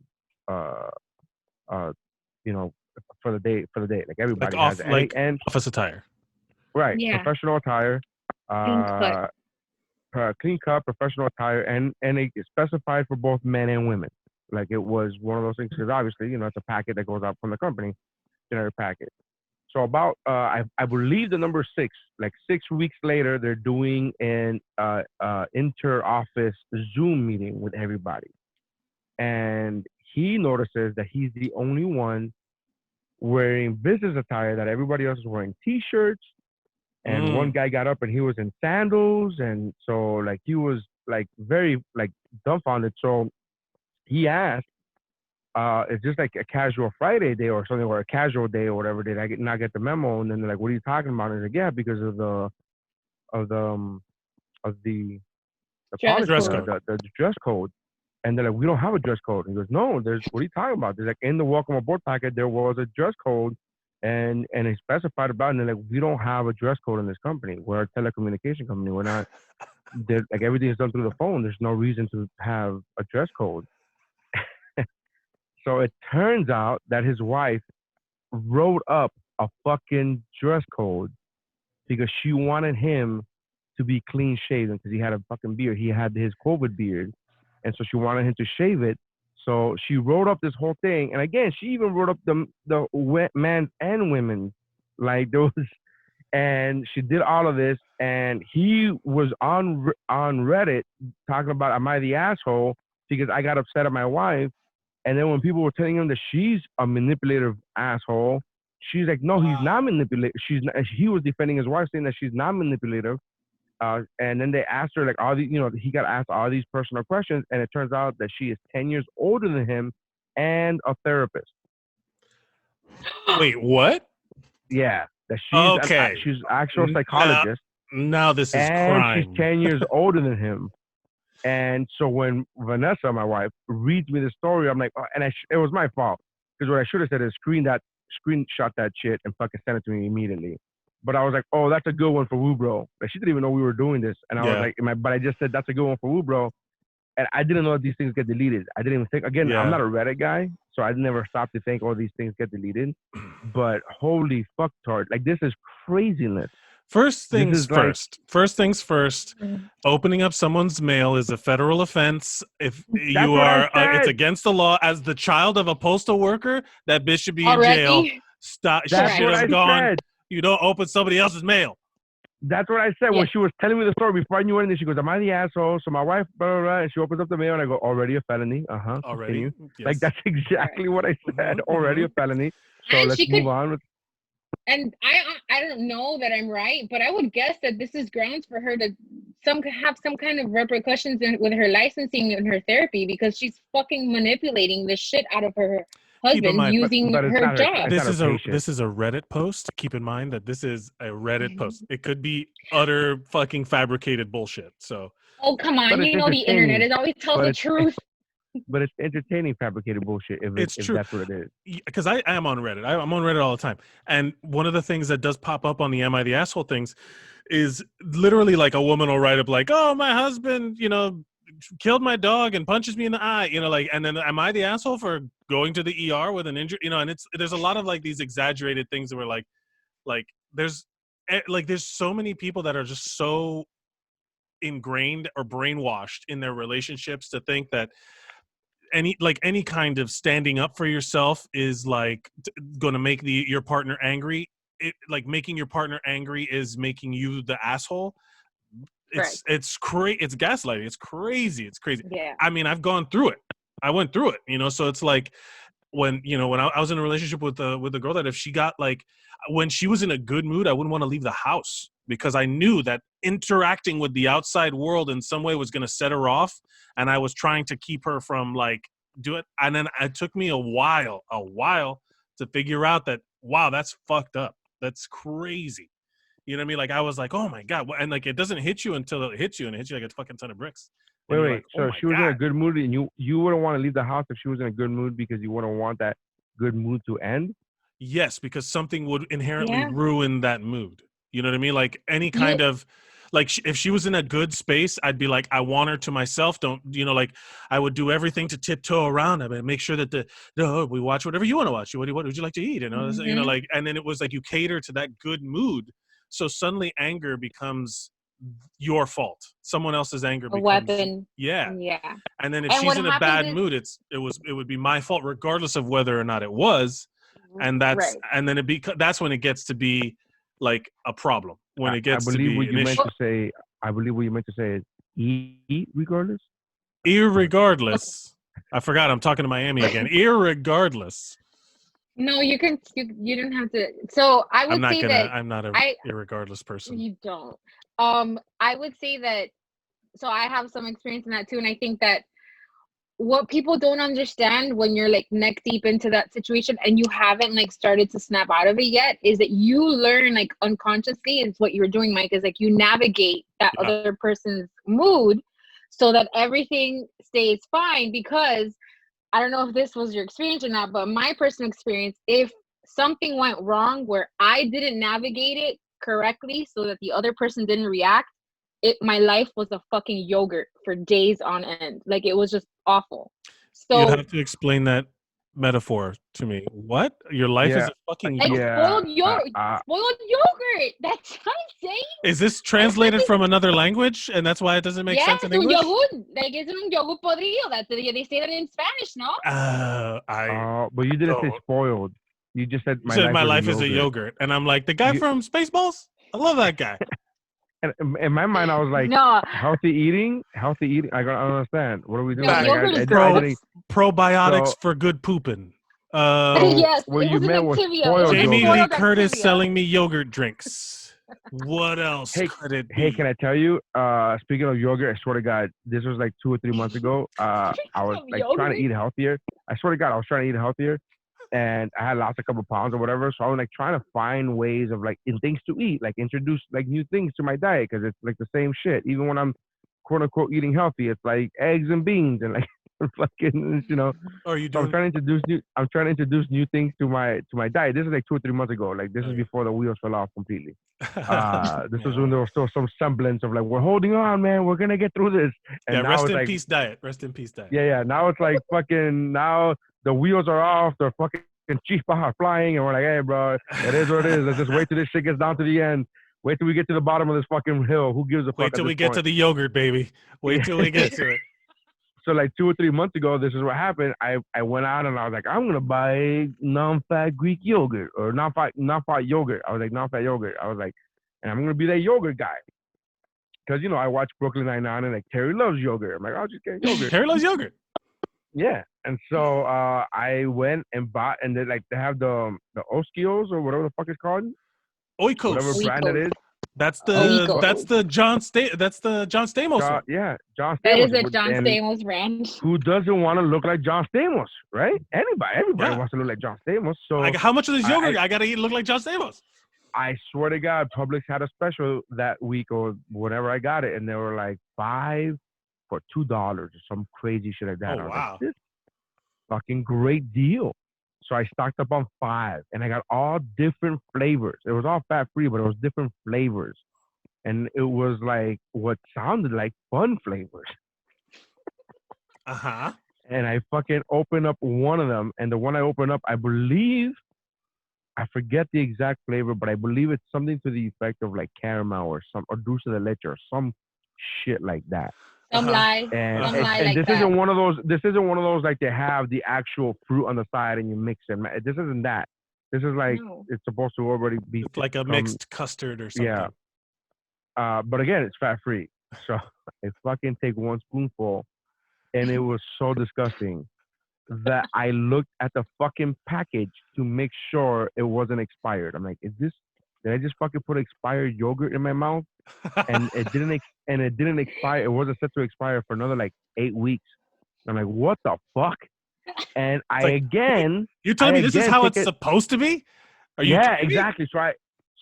know, for the day. Like everybody Like has off, it. like And office attire. right, Yeah. professional attire. Clean cut. Clean cut, professional attire, and it's specified for both men and women. Like it was one of those things because obviously, you know, it's a packet that goes out from the company, generic packet. So about I believe the number 6, like 6 weeks later, they're doing an inter-office Zoom meeting with everybody, and he notices that he's the only one wearing business attire, that everybody else is wearing t-shirts. And one guy got up and he was in sandals, and so like he was like very like dumbfounded. So he asked, "It's just like a casual Friday day or something, or a casual day or whatever. Did I not get the memo?" And then they're like, "What are you talking about?" And he's like, "Yeah, because of the Dress policy, code. the dress code." And they're like, "We don't have a dress code." And he goes, "No, what are you talking about?" There's like in the welcome aboard packet there was a dress code, and it's specified about it. And they're like, "We don't have a dress code in this company. We're a telecommunication company. We're not. Like everything is done through the phone. There's no reason to have a dress code." So it turns out that his wife wrote up a fucking dress code because she wanted him to be clean shaven because he had a fucking beard. He had his COVID beard. And so she wanted him to shave it. So she wrote up this whole thing. And again, she even wrote up the men's and women's. Like there was, And she did all of this, and he was on Reddit talking about, am I the asshole? Because I got upset at my wife. And then when people were telling him that she's a manipulative asshole, she's like, no, he's not manipulative. He was defending his wife, saying that she's not manipulative. And then they asked her, like, all these, he got asked all these personal questions, and it turns out that she is 10 years older than him and a therapist. Wait, what? Yeah, that she's actual psychologist. Now this is and crime. She's 10 years older than him. And so when Vanessa, my wife, reads me the story, I'm like, oh, and it was my fault. Because what I should have said is screenshot that shit and fucking send it to me immediately. But I was like, oh, that's a good one for Wubro. Like, she didn't even know we were doing this. And I was like, but I just said, that's a good one for Wubro. And I didn't know that these things get deleted. I didn't even think, again, I'm not a Reddit guy, so I never stopped to think, oh, these things get deleted. But holy fuck, tart. Like, this is craziness. First things first. Opening up someone's mail is a federal offense. If you are, it's against the law. As the child of a postal worker, that bitch should be in jail. Stop. She should have gone. You don't open somebody else's mail. That's what I said when she was telling me the story before I knew anything. She goes, "Am I the asshole?" So my wife, blah, blah, blah, and she opens up the mail, and I go, "Already a felony." Already. Yes. Like, that's exactly what I said. Already a felony. So and let's move on. And I don't know that I'm right, but I would guess that this is grounds for her to have some kind of repercussions with her licensing and her therapy, because she's fucking manipulating the shit out of her husband using her job. This is a Reddit post. Keep in mind that this is a Reddit post. It could be utter fucking fabricated bullshit. So. Oh, come on. You know the internet. It always tells the truth. But it's entertaining fabricated bullshit if that's what it is. Because I am on Reddit. I'm on Reddit all the time. And one of the things that does pop up on the Am I the Asshole things is literally like a woman will write up like, oh, my husband, killed my dog and punches me in the eye, and then am I the asshole for going to the ER with an injury? And there's a lot of like these exaggerated things that were like there's so many people that are just so ingrained or brainwashed in their relationships to think that any kind of standing up for yourself is like going to make your partner angry. Making your partner angry is making you the asshole. It's gaslighting. It's crazy. Yeah. I mean, I've gone through it. I went through it, so it's like when I was in a relationship with a girl that if she got when she was in a good mood, I wouldn't want to leave the house because I knew that interacting with the outside world in some way was going to set her off. And I was trying to keep her from do it. And then it took me a while to figure out that, wow, that's fucked up. That's crazy. You know what I mean? Like, I was like, oh my God. And it doesn't hit you until it hits you, and it hits you like a fucking ton of bricks. Wait. Like, so she was in a good mood, and you wouldn't want to leave the house if she was in a good mood because you wouldn't want that good mood to end? Yes, because something would inherently ruin that mood. You know what I mean? Like any kind of, if she was in a good space, I'd be like, I want her to myself. Don't, I would do everything to tiptoe around her and make sure that we watch whatever you want to watch. What would you like to eat? And then it was like you cater to that good mood. So suddenly anger becomes your fault. Someone else's anger becomes a weapon. Yeah. And then if And she's in a bad mood, it would be my fault regardless of whether or not it was. And that's and then that's when it gets to be like a problem. When it gets to be what you meant to say. I believe what you meant to say is irregardless. Irregardless. I forgot. I'm talking to Miami again. Irregardless. No, you don't have to. So I would say that I'm not a irregardless person. You don't. I would say that. So I have some experience in that too, and I think that what people don't understand when you're neck deep into that situation and you haven't started to snap out of it yet is that you learn unconsciously is what you're doing, Mike, is you navigate that other person's mood so that everything stays fine. Because I don't know if this was your experience or not, but my personal experience, if something went wrong where I didn't navigate it correctly so that the other person didn't react, my life was a fucking yogurt for days on end. It was just awful. So you'd have to explain that metaphor to me. What? Your life is a fucking spoiled yogurt. That's what I'm saying. Is this translated from another language, and that's why it doesn't make sense in English? It's un yogurt podrido. They say that in Spanish, no? But you didn't say spoiled. You just said my life is a yogurt, and I'm like the guy from Spaceballs. I love that guy. And in my mind, I was like, No, healthy eating. I don't understand. What are we doing? no, Back. yogurt is Pro- gross. Probiotics So- for good pooping. Yes, what it you was an meant was Activia. It spoiled was a Jamie yogurt. Lee spoiled Curtis Activia. selling me yogurt drinks. What else Hey, could it be? Hey, can I tell you? Speaking of yogurt, I swear to God, this was like 2 or 3 months ago. I was Of like trying to yogurt? eat healthier. I swear to God, I was trying to eat healthier, and I had lost a couple pounds or whatever. So I was like trying to find ways of like in things to eat, like introduce like new things to my diet because it's like the same shit. Even when I'm quote unquote eating healthy, it's like eggs and beans and like fucking Are you So I'm doing? trying to introduce new things to my diet. This is like 2 or 3 months ago. Like this is before the wheels fell off completely. This was when there was still some semblance of like, we're holding on, man. We're gonna get through this. And Yeah, now rest it's in like, peace diet. Rest in peace diet. yeah. Now it's like fucking. Now the wheels are off. The fucking chispas are flying, and we're like, hey, bro, it is what it is. Let's just wait till this shit gets down to the end. Wait till we get to the bottom of this fucking hill. Who gives a fuck? Wait till at we this get point? to the yogurt, baby. Wait till we get to it. So like 2 or 3 months ago, this is what happened. I went out and I was like, I'm gonna buy non-fat Greek yogurt or non-fat yogurt. I was like non-fat yogurt. I was like, and I'm gonna be that yogurt guy. Cause I watch Brooklyn Nine-Nine and like Terry loves yogurt. I'm like, I'll just get yogurt. Terry loves yogurt. Yeah. And so I went and bought, and they have the Oskios or whatever the fuck it's called, Oikos. whatever brand it is. That's Oikos. the John Stamos one. John Stamos. That is a John And Stamos brand. who doesn't want to look like John Stamos, right? Everybody Yeah. wants to look like John Stamos. So How much of this yogurt I gotta eat look like John Stamos? I swear to God, Publix had a special that week or whenever I got it, and they were like 5 for $2 or some crazy shit like that. Oh, I was wow. like, this fucking great deal. So I stocked up on 5, and I got all different flavors. It was all fat free, but it was different flavors, and it was like what sounded like fun flavors. Uh-huh. And I fucking opened up one of them, and the one I opened up, I believe. I forget the exact flavor, but I believe it's something to the effect of like caramel or dulce de leche or some shit like that. Some lie. And, Some and, lie and like this that. isn't one of those. This isn't one of those like they have the actual fruit on the side and you mix it. This isn't that. This is like No. it's supposed to already be. It's like a mixed custard or something. Yeah. But again, it's fat free. So I fucking take one spoonful, and it was so disgusting that I looked at the fucking package to make sure it wasn't expired. I'm like, did I just fucking put expired yogurt in my mouth? And it didn't expire. It wasn't set to expire for another like 8 weeks. I'm like, what the fuck? And You're telling me this is how it's supposed to be? Are you yeah, kidding me? exactly.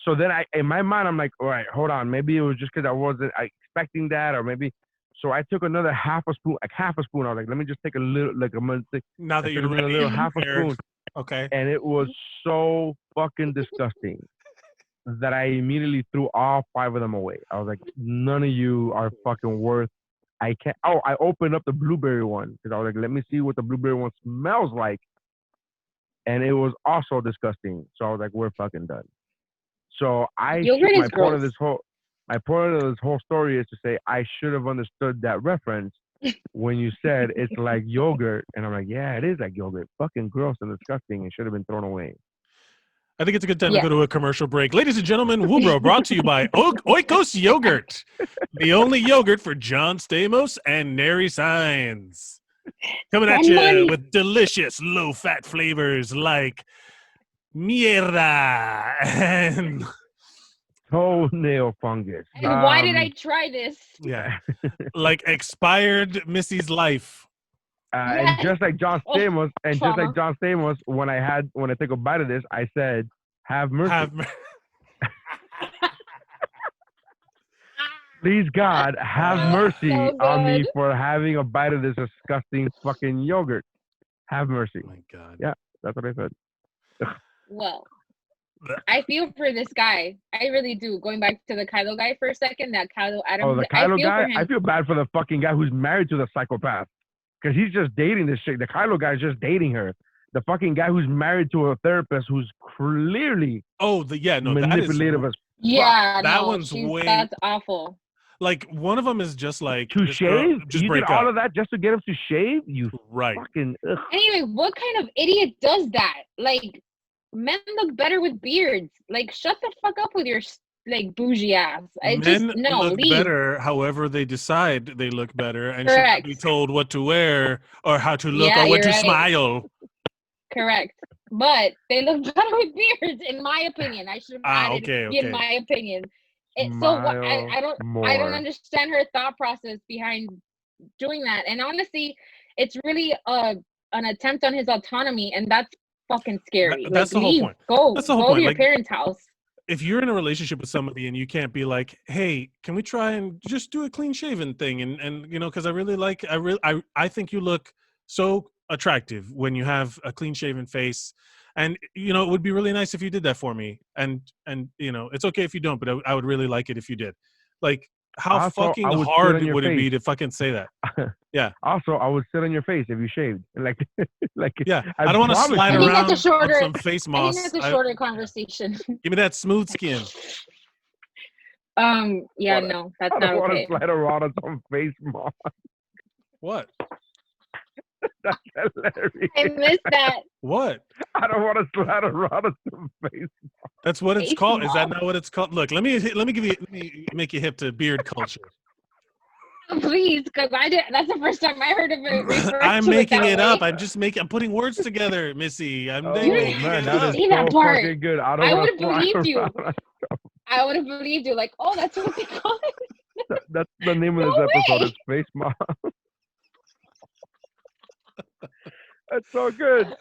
So then in my mind, I'm like, all right, hold on. Maybe it was just because I wasn't expecting that, or maybe. So I took another half a spoon. I was like, let me just take a little, like I'm gonna take. Now that I you're took a ready, little half a spoon, okay. and it was so fucking disgusting that I immediately threw all 5 of them away. I was like, none of you are fucking worth. I can't. Oh, I opened up the blueberry one because I was like, let me see what the blueberry one smells like, and it was also disgusting. So I was like, we're fucking done. So my point of this whole story is to say I should have understood that reference when you said it's like yogurt, and I'm like, yeah, it is like yogurt. Fucking gross and disgusting. It should have been thrown away. I think it's a good time to go to a commercial break. Ladies and gentlemen, Wubro brought to you by Oikos Yogurt, the only yogurt for John Stamos and Nary Signs. Coming at you with delicious low-fat flavors like mierda and toenail fungus. And why did I try this? Yeah, like expired Missy's life. And just like John Stamos, when I took a bite of this, I said, "Have mercy." Please God, have mercy on me for having a bite of this disgusting fucking yogurt. Have mercy. Oh my God. Yeah, that's what I said. Well, I feel for this guy. I really do. Going back to the Kylo guy for a second, that Kylo Adams. Oh, the Kylo guy? For him. I feel bad for the fucking guy who's married to the psychopath. Because he's just dating this chick. The Kylo guy's just dating her. The fucking guy who's married to a therapist who's clearly manipulative as yeah, that one's way. That's awful. Like one of them is just like to shave. Just you break did all up. of that just to get him to shave. You fucking. Ugh. Anyway, what kind of idiot does that? Like, men look better with beards. Like, shut the fuck up with your like bougie ass. Men look leave. better however they decide they look better and should not Correct. be told what to wear or how to look Yeah, or when you're to right. smile. Correct. But they look better with beards, in my opinion. I should have added Okay. in my opinion. So what, I don't more. understand her thought process behind doing that. And honestly, it's really an attempt on his autonomy, and that's fucking scary. That's the whole leave. point. Go. That's the whole go point. to your Like, parents' house. if you're in a relationship with somebody and you can't be like, hey, can we try and just do a clean shaven thing? And you know, because I think you look so attractive when you have a clean shaven face. And, you know, it would be really nice if you did that for me. And you know, it's okay if you don't, but I would really like it if you did. Like, how Also, fucking I would sit hard on your would it be face. to fucking say that? Yeah. Also, I would sit on your face if you shaved. Like, Yeah. I don't want to promise slide you. I think around that's a shorter- on some face I moss. think that's a shorter conversation. Give me that smooth skin. Yeah, no, that's I not don't want to okay. slide around on some face moss. What? That's hilarious. I missed that. What? I don't want to slide around on some face. That's what it's Face called. Is that moss. not what it's called? Look, let me make you hip to beard culture. Please, because that's the first time I heard of it. referred I'm to making that it up. way. I'm putting words together, Missy. I'm Oh making man, it that up. is See that so part? fucking good. I wanna would've slide believed you. around. I would have believed you. Like, oh, that's what they call it. That's the name of this No episode. way. Is face moss. That's so good.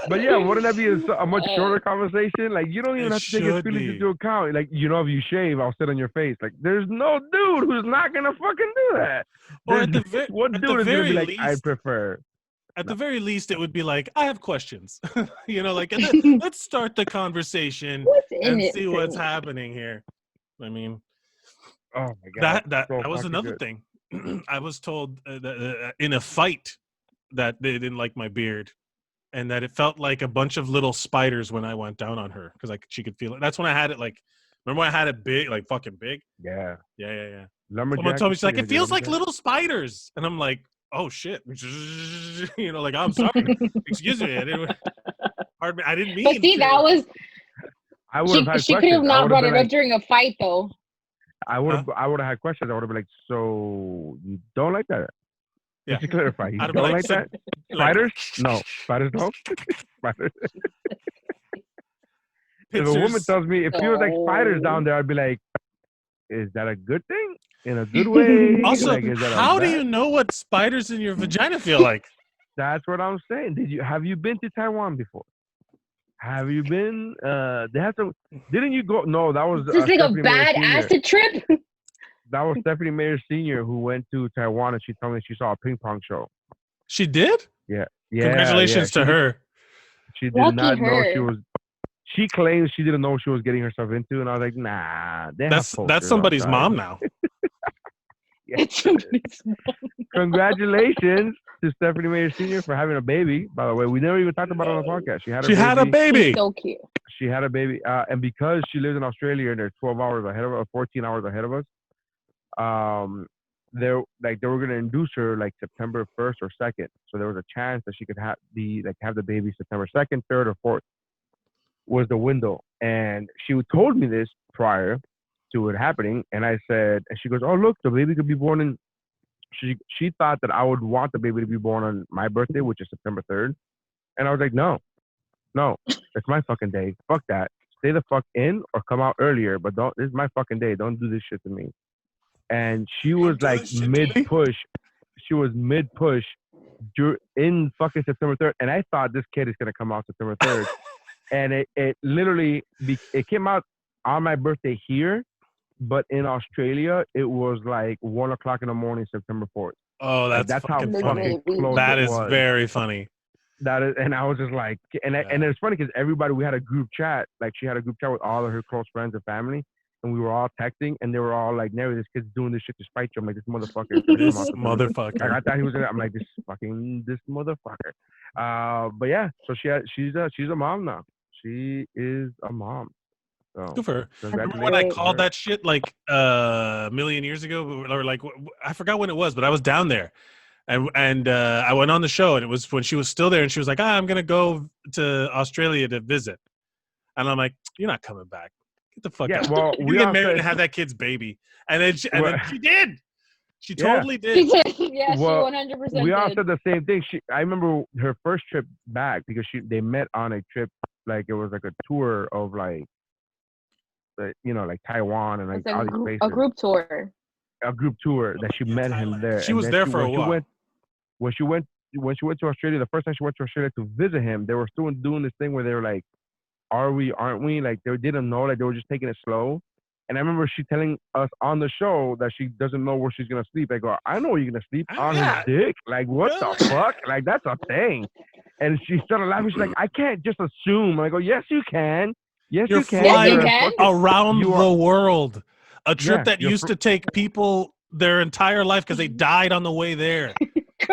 But yeah, wouldn't that be a much shorter conversation? Like, you don't even It have to take his should feelings be. into account. Like, you know, if you shave, I'll sit on your face. Like, there's no dude who's not gonna fucking do that. Or at There's- the what at dude the is gonna very be like, I least- prefer? At the very least, it would be like, I have questions. You know, like, and then let's start the conversation What's in and it? see for what's me? happening here. I mean, Oh my god, that so was fucking another good. thing. I was told in a fight that they didn't like my beard, and that it felt like a bunch of little spiders when I went down on her because she could feel it. That's when I had it. Like, remember when I had it big, like fucking big? Yeah, Yeah. lumberjack. Someone told me, she's like, you it feels like lumberjack? little spiders, and I'm like, oh shit, you know, like, I'm sorry, excuse me, I didn't mean. But see, to. that was I would have had she could questions. have not brought it been up during a fight, though. I would have had questions. I would have been like, so you don't like that? Yeah. Just to clarify, you I'd have don't been like so- that? like, Spiders? No, spiders don't. Spiders. If a woman pictures. tells me if you was like spiders No. down there, I'd be like, is that a good thing? In a good way? Also, Like, is that a how do bad- you know what spiders in your vagina feel like? That's what I'm saying. Have you been to Taiwan before? Have you been? They have some. Didn't you go? No, that was Is this like a Stephanie Meyer bad Sr. acid trip? That was Stephanie Meyer Sr. who went to Taiwan, and she told me she saw a ping pong show. She did? Yeah. Congratulations she to her. She did Lucky not know she her. was. She claims she didn't know what she was getting herself into, and I was like, nah. They have That's posters somebody's outside. mom now. Yeah. Congratulations to Stephanie Meyer Sr. for having a baby. By the way, we never even talked about it on the podcast. She had A baby. He's so cute. She had a baby, and because she lives in Australia and they're 12 hours ahead of us, 14 hours ahead of us, they were gonna induce her like September 1st or 2nd. So there was a chance that she could have the baby September 2nd, 3rd, or 4th was the window. And she told me this prior to it happening, and I said, and she goes, "Oh look, the baby could be born in." She thought that I would want the baby to be born on my birthday, which is September 3rd, and I was like, no, it's my fucking day. Fuck that. Stay the fuck in or come out earlier, but don't. This is my fucking day. Don't do this shit to me. And she was do like this shit to mid me? push. She was mid push in fucking September 3rd, and I thought this kid is gonna come out September 3rd, and it literally it came out on my birthday here, but in Australia it was like 1 o'clock in the morning, September 4th. Oh, Like, that's how fucking funny. funny. close That it is was. very funny. That is, and I was just like, and it's funny because everybody, we had a group chat. Like, she had a group chat with all of her close friends and family, and we were all texting, and they were all like, "Nary, this kid's doing this shit to spite you." I'm like, "This motherfucker." is gonna This come out September 3rd." Like, I motherfucker. thought he was gonna. I'm like, this motherfucker. But yeah, so she's a mom now. She is a mom. So Good for her. Remember congratulations when I to called her. that shit like a million years ago, or like I forgot when it was, but I was down there, and I went on the show, and it was when she was still there, and she was like, "I'm gonna go to Australia to visit," and I'm like, "You're not coming back." Get the fuck Yeah, out. well, You we get all married said- and have that kid's baby, and then Well- she did. She Yeah. totally did. Yeah, Well, she 100% we all did. said the same thing. I remember her first trip back because they met on a trip, like it was like a tour of like like Taiwan and like It's like all these places. a group tour. A group tour that she Yeah, met him Thailand. there. She And was then there for a while. When she went to Australia, the first time she went to Australia to visit him, they were still doing this thing where they were like, "Are we? Aren't we?" Like they didn't know. Like they were just taking it slow. And I remember she telling us on the show that she doesn't know where she's gonna sleep. I go, "I know where you're gonna sleep on his dick. Like what the fuck? Like that's a thing." And she started laughing. She's like, "I can't just assume." I go, "Yes, you can. Yes, You're you can. flying You're a can. fucking- around you are- the world. A trip Yeah, that you're used to take people their entire life because they died on the way there.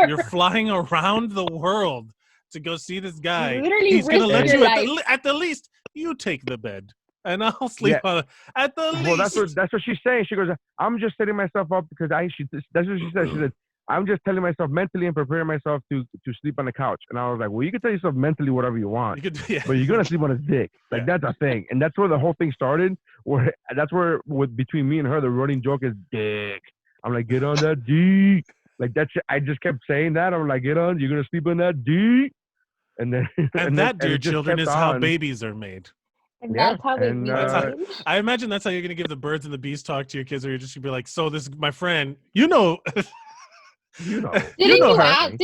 You're flying around the world to go see this guy. You literally He's gonna let risked you your at the least you take the bed and I'll sleep on it. At the Well, least. that's what she's saying. She goes, "I'm just setting myself up because that's what she said. She said, I'm just telling myself mentally and preparing myself to sleep on the couch." And I was like, "Well, you can tell yourself mentally whatever you want, You could, yeah. but you're gonna sleep on his dick. Like that's a thing." And that's where the whole thing started. With between me and her, the running joke is dick. I'm like, "Get on that dick." Like that's I just kept saying that. I'm like, "Get on. You're gonna sleep on that dick." And then And then- that, dear it just children, kept is how on. babies are made. And Yeah, that's how they and, meet. I imagine that's how you're gonna give the birds and the bees talk to your kids, or you're just gonna be like, "So this is my friend, you know." You know. Didn't you know you her. ask?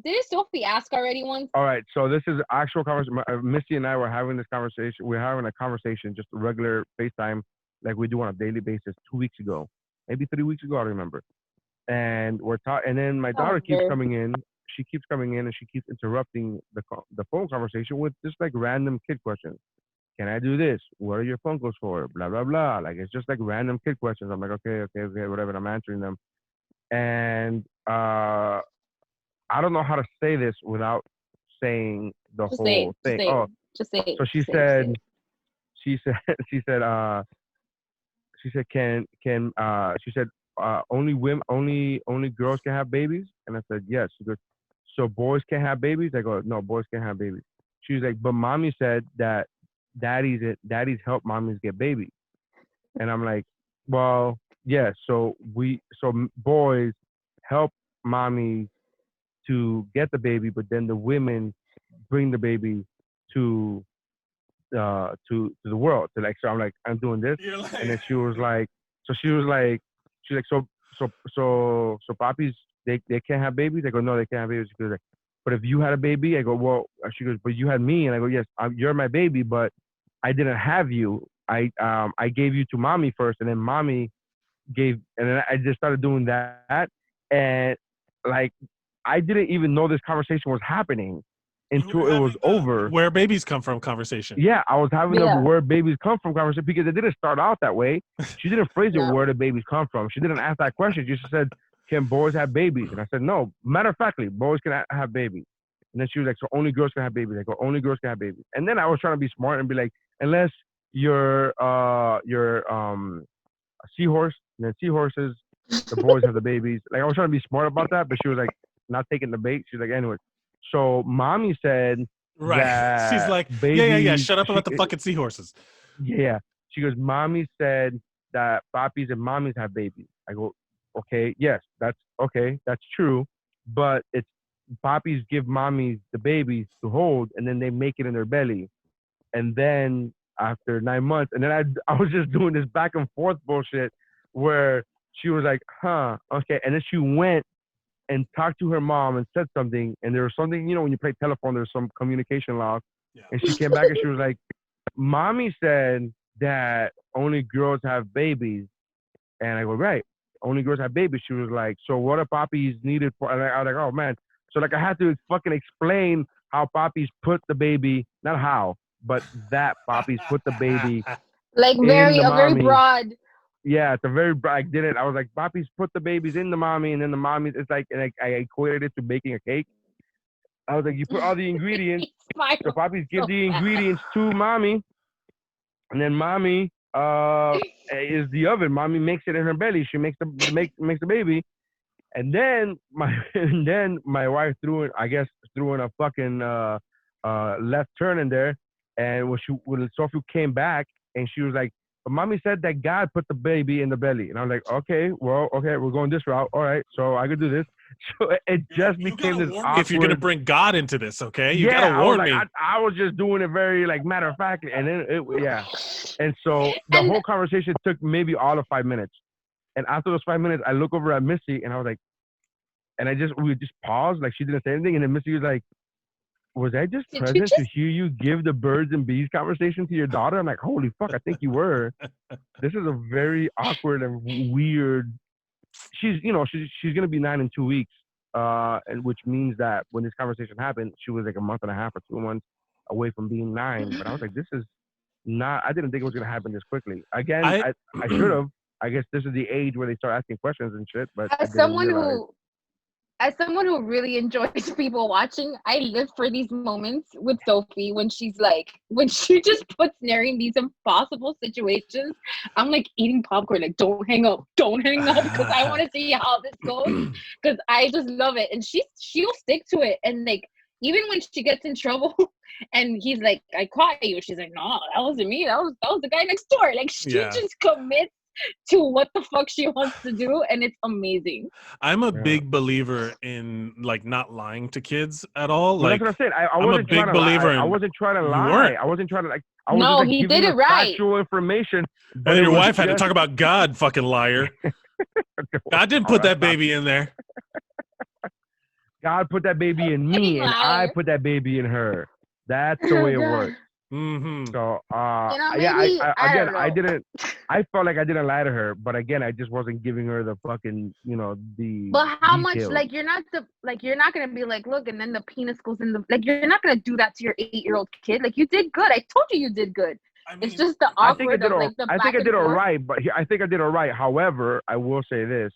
Didn't Sophie ask already once? All right, so this is actual conversation. Misty and I were having this conversation. We're having a conversation, just a regular FaceTime, like we do on a daily basis. 2 weeks ago, maybe 3 weeks ago, I don't remember. And we're talking, and then my daughter keeps fair. coming in. She keeps coming in, and she keeps interrupting the phone conversation with just like random kid questions. Can I do this? What are your phone calls for? Blah blah blah. Like it's just like random kid questions. I'm like, okay, whatever. And I'm answering them, and I don't know how to say this without saying the Just say whole it. thing. Just say Oh, it. Just say it. so she Just say it, just say said, it. she said, she said, only women, only girls can have babies. And I said, yes. She goes, so boys can have babies? I go, no, boys can't have babies. She was like, but mommy said that daddies help mommies get babies. And I'm like, well, yeah. So boys help mommies to get the baby, but then the women bring the baby to the world. So I'm like, I'm doing this, You're like, and then she's like, so poppies they can't have babies. I go, no, they can't have babies. She goes like, but if you had a baby, I go, well, she goes, but you had me, and I go, yes, you're my baby, but I didn't have you. I gave you to mommy first, and then mommy gave, and then I just started doing that, and like I didn't even know this conversation was happening until it was over. Where babies come from conversation. Yeah, I was having Yeah. the where babies come from conversation because it didn't start out that way. She didn't phrase it No. where the babies come from. She didn't ask that question. She just said, "Can boys have babies?" And I said, "No. Matter of factly, boys can have babies." And then she was like, "So only girls can have babies?" I go, "Only girls can have babies." And then I was trying to be smart and be like, "Unless you're a seahorse, and then seahorses, the boys have the babies." Like I was trying to be smart about that, but she was like not taking the bait. She's like, "Anyway." So mommy said, Right. that She's like, yeah. babies- Shut up about the she- fucking seahorses. Yeah. She goes, "Mommy said that poppies and mommies have babies." I go, "Okay, yes, that's okay, that's true, but it's poppies give mommies the babies to hold, and then they make it in their belly, and then after 9 months, and then I was just doing this back and forth bullshit where she was like, "Huh, okay," and then she went and talked to her mom and said something, and there was something, when you play telephone, there's some communication loss, Yeah. and she came back and she was like, "Mommy said that only girls have babies," and I go, "Right, only girls have babies." She was like, "So what are poppies needed for?" And I was like, "Oh man," so like I had to fucking explain how poppies put the baby, not how, but that poppies put the baby. Like in very the very mommy. broad. Yeah, it's a very I did it. I was like, poppies put the babies in the mommy, and then the mommy. It's like, and I equated it to baking a cake. I was like, you put all the ingredients. So poppies give the ingredients to mommy, and then mommy is the oven. Mommy makes it in her belly. She makes the baby, and then my wife threw in a fucking left turn in there, and when Sophie came back and she was like, but mommy said that God put the baby in the belly. And I was like, okay, well, okay, we're going this route. All right, so I could do this. So it just You became gotta this warn awkward. me if you're gonna bring God into this, okay? You yeah, gotta warn me. I was just doing it very like matter of fact, and then yeah. And so the And- whole conversation took maybe all of 5 minutes. And after those 5 minutes, I look over at Missy, and I was like, and we just paused, like she didn't say anything, and then Missy was like, was I just Did you present to just- hear you give the birds and bees conversation to your daughter? I'm like, holy fuck, I think you were. This is a very awkward and weird. She's gonna be 9 in 2 weeks, and which means that when this conversation happened, she was like a month and a half or 2 months away from being 9. But I was like, this is not. I didn't think it was gonna happen this quickly. Again, I should have. I guess this is the age where they start asking questions and shit. But I as didn't someone realize. who really enjoys people watching, I live for these moments with Sophie when she just puts Nary in these impossible situations. I'm like eating popcorn, like don't hang up, because I want to see how this goes, because I just love it, and she'll stick to it, and like even when she gets in trouble, and he's like, I caught you, she's like, no, that wasn't me, that was the guy next door. Like she just commits to what the fuck she wants to do, and it's amazing. I'm a big believer in like not lying to kids at all. Well, Like that's what I said. I I'm a wasn't big trying to believer lie. in. I wasn't trying to You lie. weren't. I wasn't trying to like. I was No, just, like, he giving did you it right. Factual information. But And it your was wife had to just- talk about God, fucking liar. God didn't put that baby in there. God put that baby in me, and I Liar. put that baby in her. That's the way it works. Mm-hmm. So, maybe, I don't know. I didn't. I felt like I didn't lie to her, but again, I just wasn't giving her the fucking, the. But how much, details. like, you're not gonna be like, look, and then the penis goes in the, like, you're not gonna do that to your 8-year-old kid. Like, you did good. I told you did good. It's just the I think I awkward did of like the I think I back did and all forth. right, but I think I did all right. However, I will say this: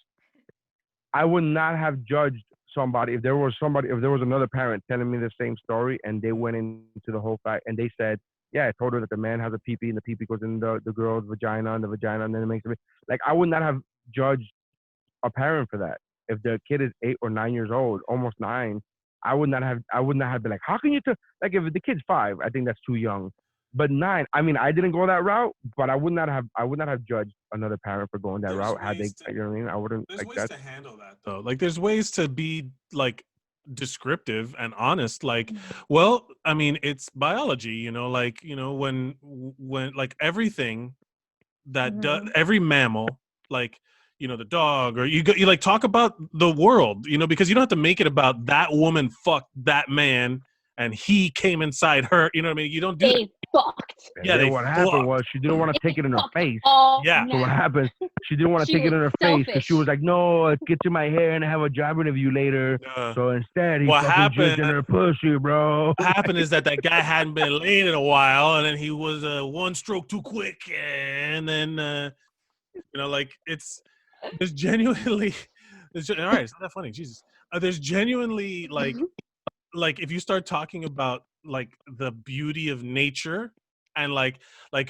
I would not have judged somebody if there was another parent telling me the same story, and they went into the whole fact, and they said, yeah, I told her that the man has a pee-pee, and the pee-pee goes in the girl's vagina, and the vagina, and then it makes it. Like, I would not have judged a parent for that. If the kid is 8 or 9 years old, almost 9, I would not have been like, how can you like, if the kid's 5, I think that's too young. But 9, I mean, I didn't go that route, but I would not have judged another parent for going that route had they, you know what I mean? I wouldn't. There's like ways that. to handle that though. Like there's ways to be like descriptive and honest. Like, well, I mean, it's biology, like, when like everything that every mammal, like, the dog, or you like talk about the world, because you don't have to make it about that woman fucked that man and he came inside her. You know what I mean? You don't do that. They fucked. And Yeah, then they what happened fucked. was she didn't want to take it in her Fucked face. all Yeah. So what men. happens? She didn't want to She take it in her was face because she selfish. was like, "No, let's get to my hair and have a job interview later." So instead, he What fucking happened- jizzed in her pussy, bro. What happened is that guy hadn't been laid in a while, and then he was one stroke too quick, and then like there's genuinely all right, it's not that funny, Jesus. There's genuinely like if you start talking about like the beauty of nature, and like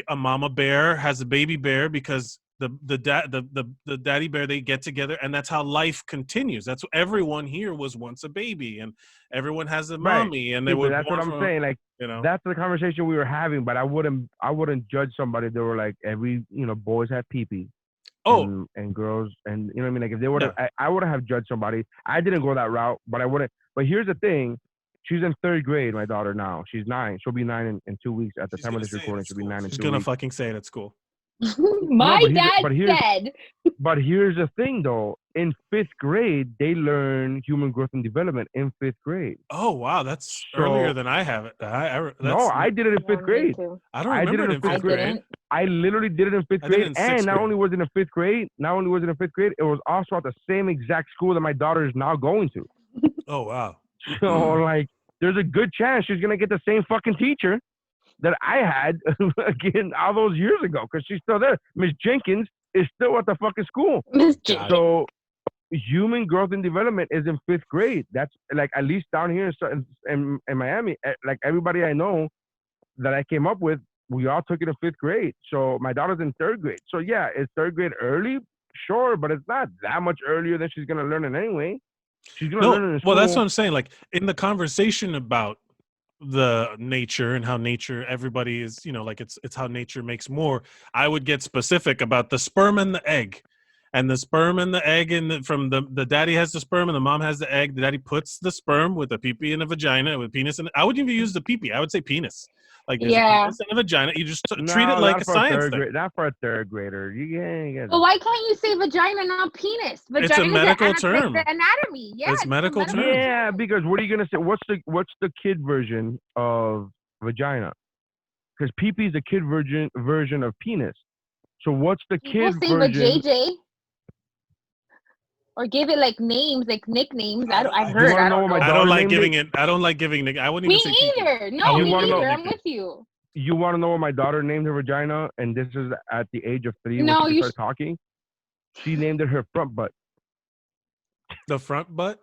a mama bear has a baby bear because the daddy bear, they get together, and that's how life continues. That's what everyone here was once a baby, and everyone has a mommy, and they were That's what born I'm from, saying. Like, that's the conversation we were having. But I wouldn't judge somebody. They were like, every boys have pee-pee. Oh, and girls, and you know what I mean. Like, if they would have, I wouldn't have judged somebody. I didn't go that route, but I wouldn't. But here's the thing: she's in 3rd grade. My daughter now. She's 9. She'll be 9 in 2 weeks. At the time of this recording, she'll be 9 in 2 weeks. She's gonna fucking say it at school. My dad said. But here's the thing, though. In 5th grade, they learn human growth and development in 5th grade. Oh wow, that's So- earlier than I have it. I did it in 5th grade. I don't I did remember it it in in 5th grade. I literally did it in 5th I did it grade, in 6th and not grade. only was it in 5th grade, it was also at the same exact school that my daughter is now going to. Oh wow. So like, there's a good chance she's gonna get the same fucking teacher that I had again all those years ago, because she's still there. Miss Jenkins is still at the fucking school. Miss Jenkins. So human growth and development is in 5th grade. That's like, at least down here in Miami, like everybody I know that I came up with, we all took it in 5th grade. So my daughter's in 3rd grade. So yeah, is 3rd grade early? Sure, but it's not that much earlier than she's gonna learn it anyway. She's gonna learn it in school. Well, that's what I'm saying. Like in the conversation about the nature and how nature, everybody is, like it's how nature makes more. I would get specific about the sperm and the egg. And the sperm and the egg, from the daddy has the sperm and the mom has the egg. The daddy puts the sperm with a pee-pee and a vagina, with penis. And I wouldn't even use the pee-pee. I would say penis. Like there's a penis and a vagina. You just treat it like a science thing. Not for a third grader. Well, why can't you say vagina, not penis? Vagina it's a medical term. The anatomy. Yeah, it's medical term. Yeah, because what are you gonna say? What's the kid version of vagina? Because pee-pee is the kid version of penis. So what's the kid version? JJ. Or give it like names, like nicknames. I've heard. I don't like giving it. I don't like giving it. I wouldn't even say. Me either. No, me either. I'm with you. You want to know what my daughter named her vagina? And this is at the age of 3 when she started talking. She named it her front butt. The front butt?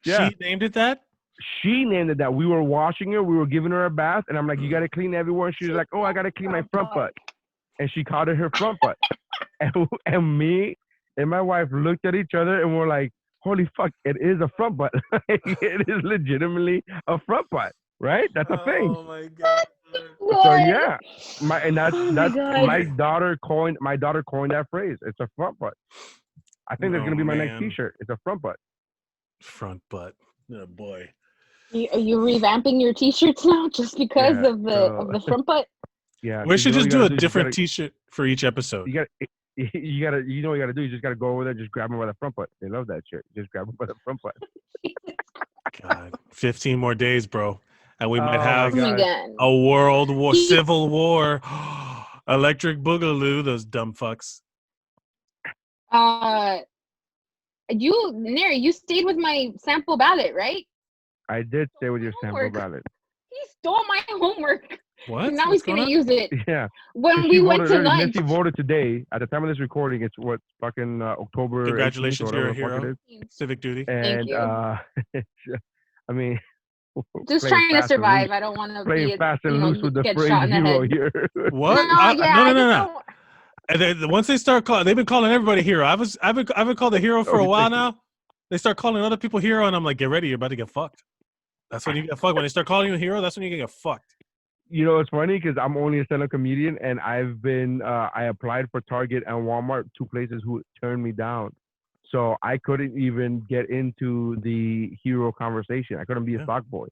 Yeah. She named it that? She named it that. We were washing her. We were giving her a bath. And I'm like, you got to clean everywhere. She was like, oh, I got to clean my front butt. And she called it her front butt. And me and my wife looked at each other and we're like, holy fuck, it is a front butt. It is legitimately a front butt, right? That's a thing. Oh my God. So yeah, my daughter coined that phrase. It's a front butt. I think that's gonna be my next T-shirt. It's a front butt. Front butt. Oh boy. Are you revamping your T-shirts now just because of the front butt? Yeah. We should just do a different T-shirt for each episode. You gotta you know what you gotta do. You just gotta go over there, just grab them by the front butt. They love that shit. Just grab them by the front butt. God, 15 more days, bro. And we might have a world war, civil war, electric boogaloo, those dumb fucks. You stayed with my sample ballot, right? I did stay with your sample ballot. He stole my homework. What? Now he's going to use it. Yeah. When we went to lunch. Missy voted today. At the time of this recording, it's fucking October. Congratulations, you're a hero. Civic duty. And, thank you. I mean, just trying to survive. I don't want to be fast and loose with the phrase hero here. What? No. And once they start calling, they've been calling everybody hero. I've been called a hero for a while now. They start calling other people hero, and I'm like, get ready, you're about to get fucked. That's when you get fucked. When they start calling you a hero, that's when you get fucked. You know, it's funny because I'm only a stand-up comedian, and I applied for Target and Walmart, 2 places who turned me down. So I couldn't even get into the hero conversation. I couldn't be a stock boy.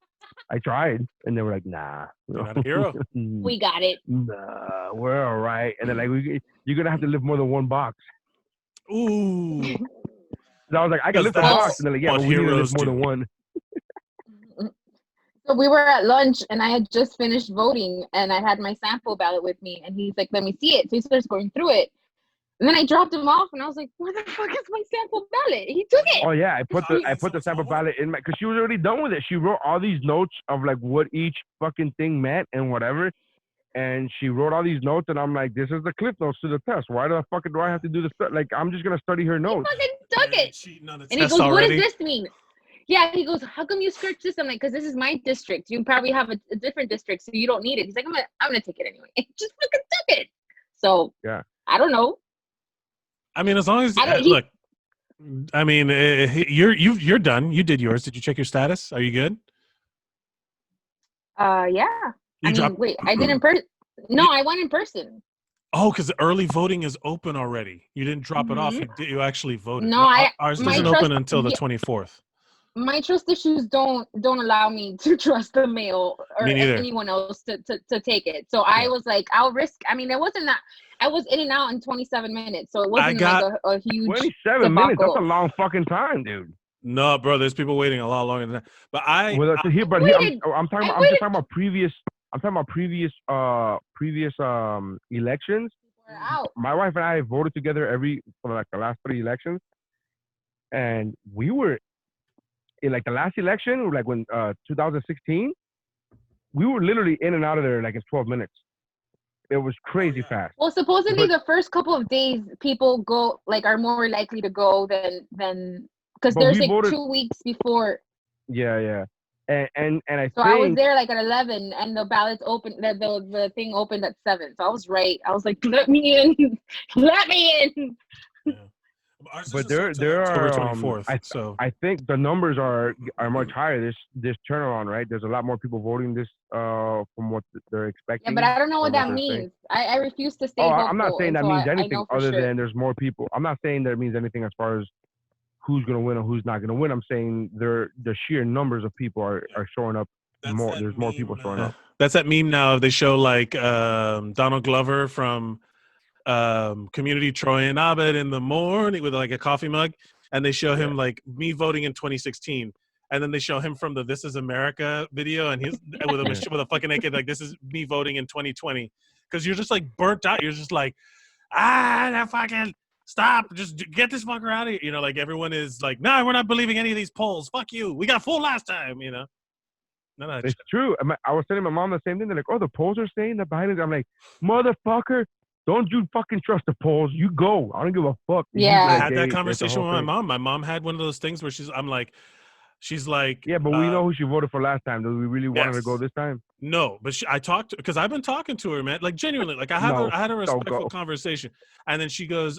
I tried, and they were like, nah. You're not a hero. We got it. Nah, we're all right. And they're like, you're going to have to lift more than 1 box. Ooh. So I was like, I can lift a box. And they're like, yeah, but we need to lift more than 1. So we were at lunch, and I had just finished voting, and I had my sample ballot with me, and he's like, let me see it. So he starts going through it. And then I dropped him off, and I was like, "Where the fuck is my sample ballot?" He took it. Oh yeah, I put the sample ballot in because she was already done with it. She wrote all these notes of like what each fucking thing meant and whatever, and she wrote all these notes, and I'm like, "This is the cliff notes to the test. Why the fuck do I have to do this? Like, I'm just gonna study her notes." He fucking took it, and he goes, "What does this mean?" Yeah, he goes, "How come you search this?" I'm like, "Because this is my district. You probably have a different district, so you don't need it." He's like, "I'm gonna take it anyway." Just fucking took it. So yeah, I don't know. I mean, as long as look, I mean, you're done. You did yours. Did you check your status? Are you good? Yeah. I did in person. No, I went in person. Oh, because early voting is open already. You didn't drop it off. You actually voted. No, ours doesn't open until the 24th. My trust issues don't allow me to trust the mail or anyone else to take it. So I was like, I'll risk. I mean, it wasn't that. I was in and out in 27 minutes, so it wasn't like a huge 27 minutes. That's a long fucking time, dude. No, bro. There's people waiting a lot longer than that. But I'm talking about previous. I'm talking about previous elections. My wife and I voted together for like the last 3 elections, and we were in like the last election, like when 2016, we were literally in and out of there like in 12 minutes. It was crazy fast. Well, supposedly the first couple of days, people are more likely to go than because there's like voted, 2 weeks before. Yeah. And I so I was there like at 11, and the ballots opened. The thing opened at 7. So I was right. I was like, let me in, let me in. Yeah. Ours But doesn't there start till are October 24th. So I think the numbers are much higher this turnaround, right? There's a lot more people voting this from what they're Yeah, expecting. but I don't know or what that they're saying. means. I refuse to stay Oh, hopeful I'm not saying that until means I anything know for other sure. than there's more people. I'm not saying that it means anything as far as who's gonna win or who's not gonna win. I'm saying the sheer numbers of people are showing up more. There's more people showing up. That's that meme now. They show like Donald Glover from Community Troy and Abed in the morning with like a coffee mug, and they show him like me voting in 2016, and then they show him from the This Is America video, and he's with a fucking naked like this is me voting in 2020, because you're just like burnt out. You're just like that fucking stop, just get this fucker out of here. You know, like everyone is like, no, we're not believing any of these polls. Fuck you. We got full last time. You know. No, it's true. I was telling my mom the same thing. They're like, "Oh, the polls are saying that Biden." I'm like, "Motherfucker, don't you fucking trust the polls? You go. I don't give a fuck." Yeah. I had that conversation with my mom. My mom had one of those things where she's like, yeah, but we know who she voted for last time. Do we really want her to go this time? No, but I talked because I've been talking to her, man. Like genuinely, like I had a respectful conversation, and then she goes,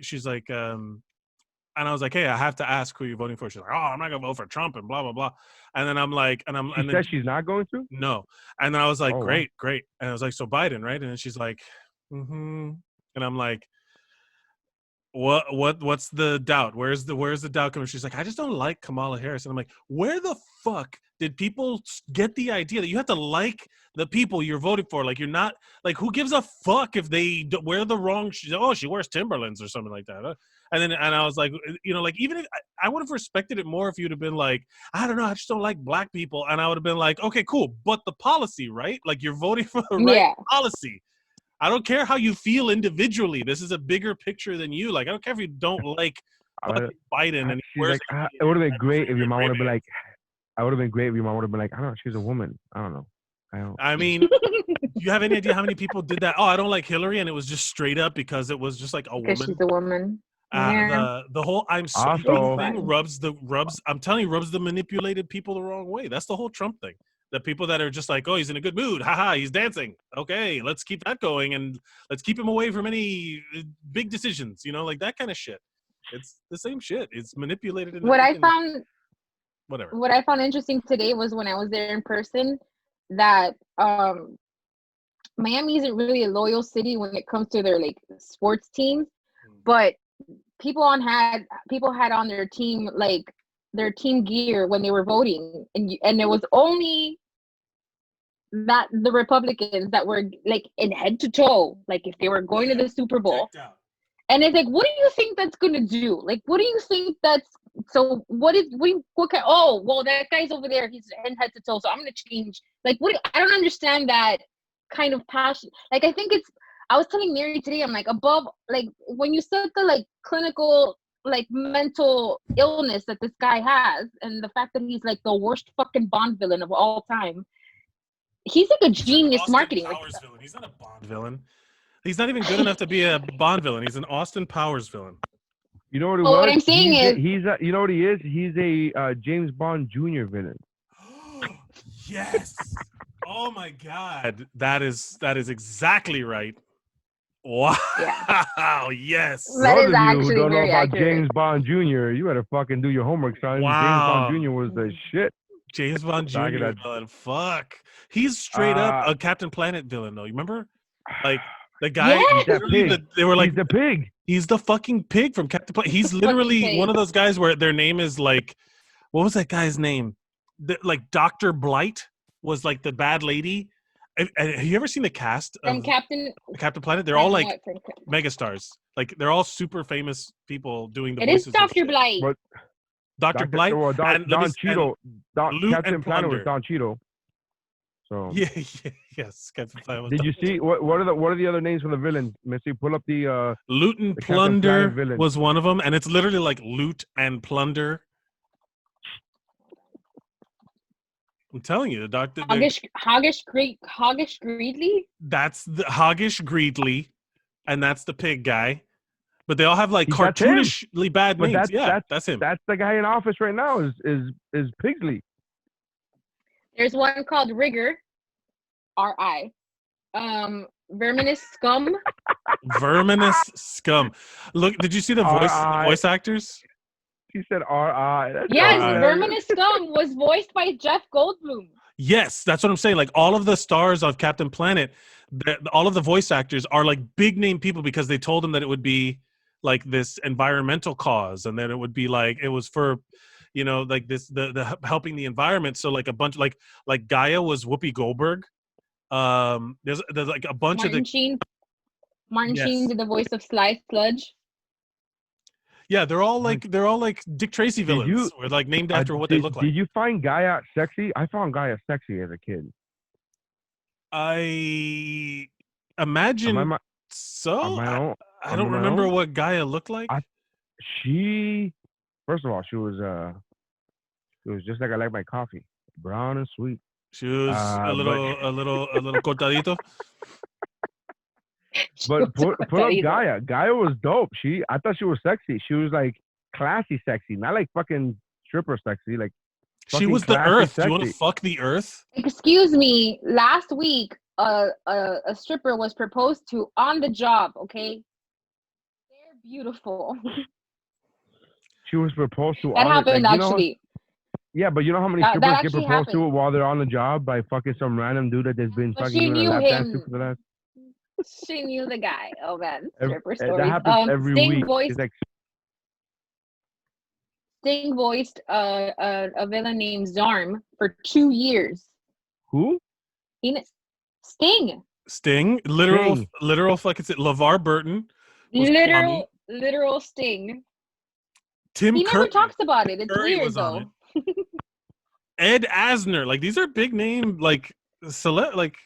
she's like, and I was like, hey, I have to ask who you're voting for. She's like, oh, I'm not gonna vote for Trump and blah blah blah. And then I'm like, she said she's not going to. No, and then I was like, wow. great. And I was like, so Biden, right? And then she's like, and I'm like, what's the doubt? Where's the doubt coming? She's like, I just don't like Kamala Harris. And I'm like, where the fuck did people get the idea that you have to like the people you're voting for? Like, you're not like, who gives a fuck if they wear the wrong she wears Timberlands or something like that. And I was like, you know, like, even if I would have respected it more if you'd have been like, I don't know, I just don't like black people. And I would have been like, okay, cool. But the policy, right? Like, you're voting for the right policy. I don't care how you feel individually. This is a bigger picture than you. Like, I don't care if you don't like Biden. And like, it would have been great if your mom would have been like, I would have been great if your mom would have been like, I don't know, she's a woman. I don't know. I mean, do you have any idea how many people did that? Oh, I don't like Hillary, and it was just straight up because it was just like a woman. Because she's a woman. The whole I'm sorry thing rubs. I'm telling you, rubs the manipulated people the wrong way. That's the whole Trump thing. The people that are just like, oh, he's in a good mood. Haha, he's dancing. Okay, let's keep that going, and let's keep him away from any big decisions. You know, like that kind of shit. It's the same shit. It's manipulated. What I found interesting today was when I was there in person that Miami isn't really a loyal city when it comes to their like sports teams, but people had on their team like their team gear when they were voting, and it was only that the Republicans that were like in head to toe, like if they were going to the Super Bowl. And it's like, what do you think that's gonna do? Like, what do you think that's so? What kind? Oh, well, that guy's over there. He's in head to toe, so I'm gonna change. Like, I don't understand that kind of passion. Like, I think it's. I was telling Mary today, I'm like, above, like, when you set the like clinical, like mental illness that this guy has, and the fact that he's like the worst fucking Bond villain of all time. He's like a genius marketing. Villain. He's not a Bond villain. He's not even good enough to be a Bond villain. He's an Austin Powers villain. You know what it was? What I'm saying you know what he is? He's a James Bond Jr. villain. Yes. Oh my God. That is exactly right. Wow. Yeah. Yes. That Those is of you actually who don't know about accurate. James Bond Jr., you better fucking do your homework, son. Wow. James Bond Jr. was the shit. James Bond Jr. villain. Fuck. He's straight up a Captain Planet villain, though. You remember? Like the guy. Yes. They were like, he's the pig. He's the fucking pig from Captain Planet. He's literally one of those guys where their name is like, what was that guy's name? Like Dr. Blight was like the bad lady. Have you ever seen the cast of Captain Planet? They're all like megastars. Like they're all super famous people doing the voices. It is Dr. Blight. Dr. Blight. Well, Don Cheadle. Captain Planet was Don Cheadle. So yes, Captain Planet. Did you see what are the other names for the villains? Missy, pull up the Loot and Plunder was one of them, and it's literally like loot and plunder. I'm telling you, the doctor. Hoggish Greedley. That's the Hoggish Greedley, and that's the pig guy. But they all have like cartoonishly bad names. That's him. That's the guy in office right now. Is Pigsley. There's one called Rigger, R.I. verminous scum. Verminous scum. Look, did you see the voice actors? She said R.I. That's Yes, R.I. verminous scum was voiced by Jeff Goldblum. Yes, that's what I'm saying. Like all of the stars of Captain Planet, all of the voice actors are like big name people because they told them that it would be like this environmental cause, and that it would be like it was for, you know, like this the helping the environment. So like a bunch like Gaia was Whoopi Goldberg. There's like a bunch of the Martin Yes. Sheen did the voice of Sly Sludge. Yeah, they're all like Dick Tracy villains. Or like named after what they look like. Did you find Gaia sexy? I found Gaia sexy as a kid. I imagine so. I don't remember what Gaia looked like. First of all, she was just like I like my coffee, brown and sweet. She was a little cortadito. But put up Gaia. Gaia was dope. I thought she was sexy. She was like classy sexy, not like fucking stripper sexy. Like she was the Earth. Sexy. Do you want to fuck the Earth? Excuse me. Last week, a stripper was proposed to on the job. Okay, they're beautiful. She was proposed to. That happened actually. Yeah, but you know how many strippers get proposed to while they're on the job by fucking some random dude that has been fucking she knew him. For the last... She knew the guy. Oh man, stripper That story. happens every week. Sting voiced a villain named Zarm for 2 years. Who? Sting. Literal fucking LeVar Burton. Literal Sting. He never talks about it. It's weird though. Ed Asner, like these are big name, like like.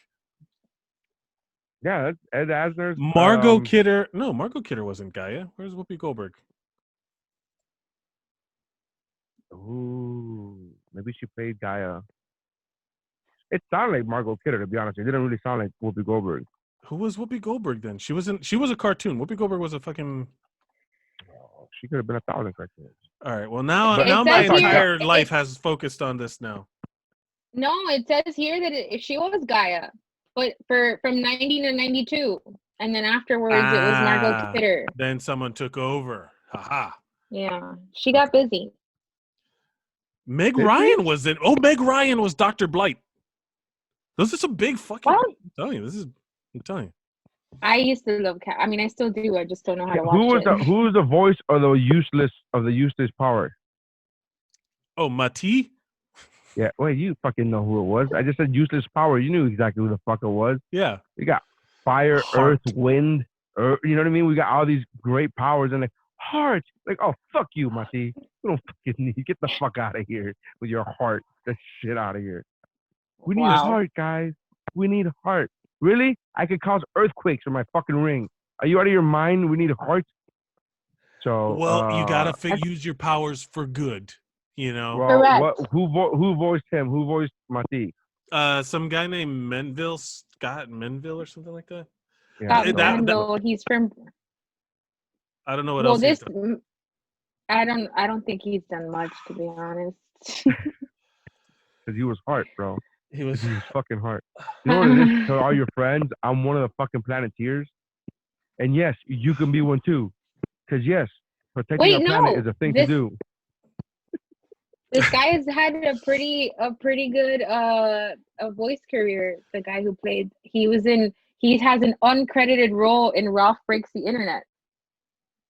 Yeah, that's Ed Asner's. Margot Kidder. No, Margot Kidder wasn't Gaia. Where's Whoopi Goldberg? Ooh, maybe she played Gaia. It sounded like Margot Kidder, to be honest. It didn't really sound like Whoopi Goldberg. Who was Whoopi Goldberg then? She was a cartoon. Whoopi Goldberg was a fucking. She could have been 1,000 cartoons. All right. Well, now my entire life has focused on this now. No, it says here that she was Gaia, but from 90 to 92, and then afterwards it was Margot Kidder. Then someone took over. Haha. Yeah, she got busy. Meg Ryan was in. Oh, Meg Ryan was Dr. Blight. Those are some big fucking. Well, I'm telling you. I used to love Cat. I mean, I still do. I just don't know how to watch it. Who was the voice of the useless power? Oh, Mati. Yeah. Wait, you fucking know who it was? I just said useless power. You knew exactly who the fuck it was. Yeah. We got fire, earth, wind. You know what I mean? We got all these great powers and like heart. Like, oh fuck you, Mati. We don't fucking need. Get the fuck out of here with your heart. Get shit out of here. We need heart, guys. We need heart. Really? I could cause earthquakes with my fucking ring. Are you out of your mind? We need a heart. So you gotta use your powers for good. You know. Well, correct. Who voiced him? Who voiced Mati? Some guy named Scott Menville or something like that. Yeah, Menville. He's from. I don't know what else. He's done. I don't think he's done much, to be honest. Because he was heart, bro. He was fucking heart. You know what it is? Tell all your friends, I'm one of the fucking Planeteers. And yes, you can be one too. Because yes, protecting our planet is a thing to do. This guy has had a pretty good a voice career. The guy who played, he has an uncredited role in Ralph Breaks the Internet.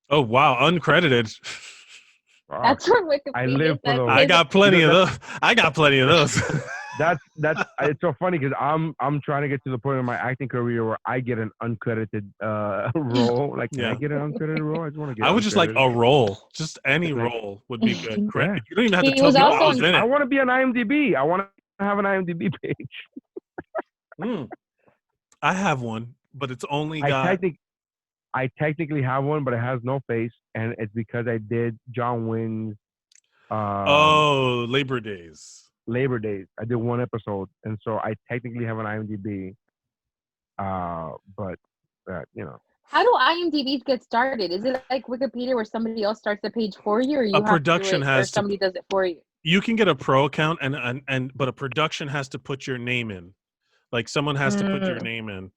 Oh wow, uncredited. That's what Wikipedia I live for those. I got plenty of those. That's it's so funny because I'm trying to get to the point in my acting career where I get an uncredited role. Like, can I get an uncredited role? I just want to get. I would just like a role. Just any role would be good. Yeah. You don't even have to tell me I was in it. I want to be on IMDb. I want to have an IMDb page. I have one, but it's only I technically have one, but it has no face, and it's because I did John Wynn's. Labor Days. Labor Days. I did one episode, and so I technically have an IMDb. But you know. How do IMDb's get started? Is it like Wikipedia where somebody else starts the page for you, or somebody does it for you? You can get a pro account, but a production has to put your name in. Like someone has to put your name in,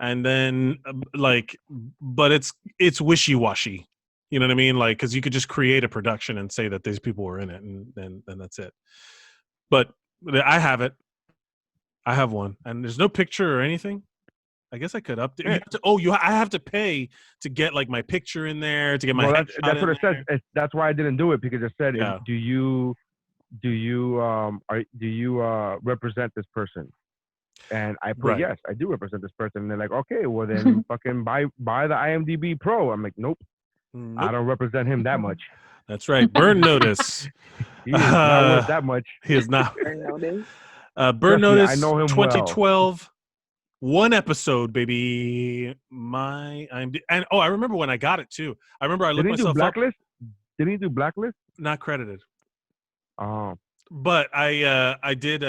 and then like, but it's wishy-washy. You know what I mean? Like, because you could just create a production and say that these people were in it, and then that's it. But I have it. I have one, and there's no picture or anything. I guess I could update. You have to, I have to pay to get like my picture in there to get my. Well, that's what it says. That's why I didn't do it, because it said, do you represent this person? And I put yes, I do represent this person. And they're like, okay, well then fucking buy the IMDb Pro. I'm like, nope. I don't represent him that much. That's right. Burn notice. He is not worth that much. He is not. Burn notice. Burn notice. I know him 2012. One episode, baby. And I remember when I got it too. I remember I looked myself up. Did he do Blacklist? Not credited. Oh. But I did.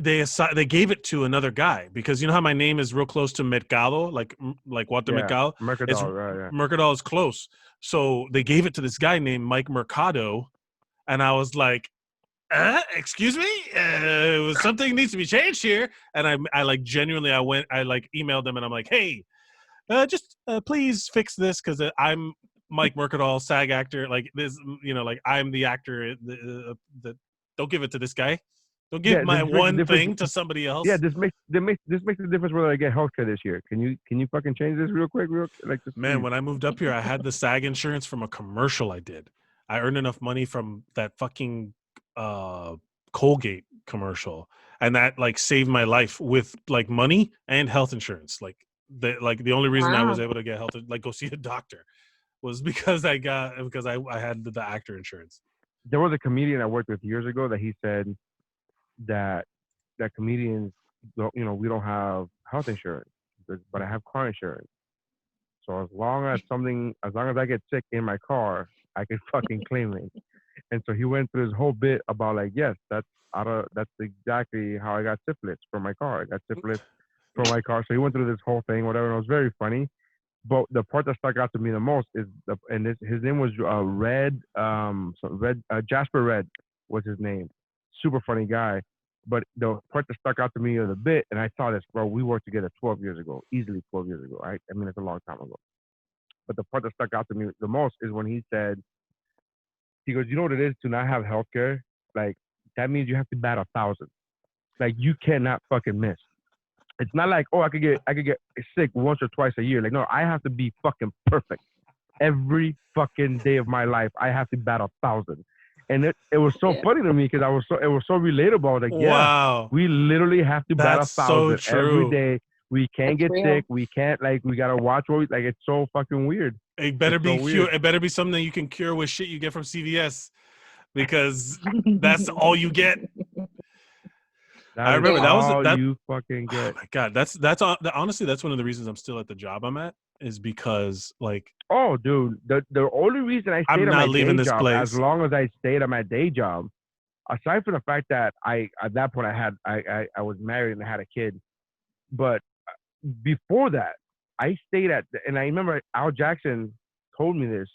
They gave it to another guy because you know how my name is real close to Mercado, like Walter Mercado. Mercado is close, so they gave it to this guy named Mike Mercado, and I was like, excuse me, something needs to be changed here. And I like genuinely, I emailed them and I'm like, hey, just please fix this because I'm Mike Mercadal, SAG actor. Like this, like I'm the actor. Don't give it to this guy. Don't give my one thing to somebody else. Yeah, this makes the difference whether I get healthcare this year. Can you fucking change this real quick? Man, when I moved up here, I had the SAG insurance from a commercial I did. I earned enough money from that fucking Colgate commercial, and that like saved my life with like money and health insurance. Like the only reason I was able to get go see a doctor was because I had the actor insurance. There was a comedian I worked with years ago that he said that comedians don't, we don't have health insurance, but I have car insurance. So as long as I get sick in my car, I can fucking claim it. And so he went through his whole bit about like, yes, that's exactly how I got syphilis from my car. I got syphilis from my car. So he went through this whole thing, whatever, and it was very funny. But the part that stuck out to me the most is his name was Jasper Red was his name. Super funny guy. But the part that stuck out to me a bit, and I saw this, bro, we worked together 12 years ago, easily 12 years ago. I mean, it's a long time ago. But the part that stuck out to me the most is when he said, he goes, you know what it is to not have healthcare? Like, that means you have to bat 1,000. Like, you cannot fucking miss. It's not like, I could get sick once or twice a year. Like, no, I have to be fucking perfect. Every fucking day of my life, I have to bat 1,000. And it was so funny to me because it was so relatable. I was like, wow, we literally have to bat 1,000 every day. We can't get sick. We can't we gotta watch what it's so fucking weird. It better be it better be something that you can cure with shit you get from CVS, because that's all you get. I remember that was all you fucking get. Oh my god, that's honestly that's one of the reasons I'm still at the job I'm at, is because like, oh dude, the only reason I stayed at my day job, as long as I stayed at my day job, aside from the fact that at that point I was married and I had a kid, but before that I stayed and I remember Al Jackson told me this.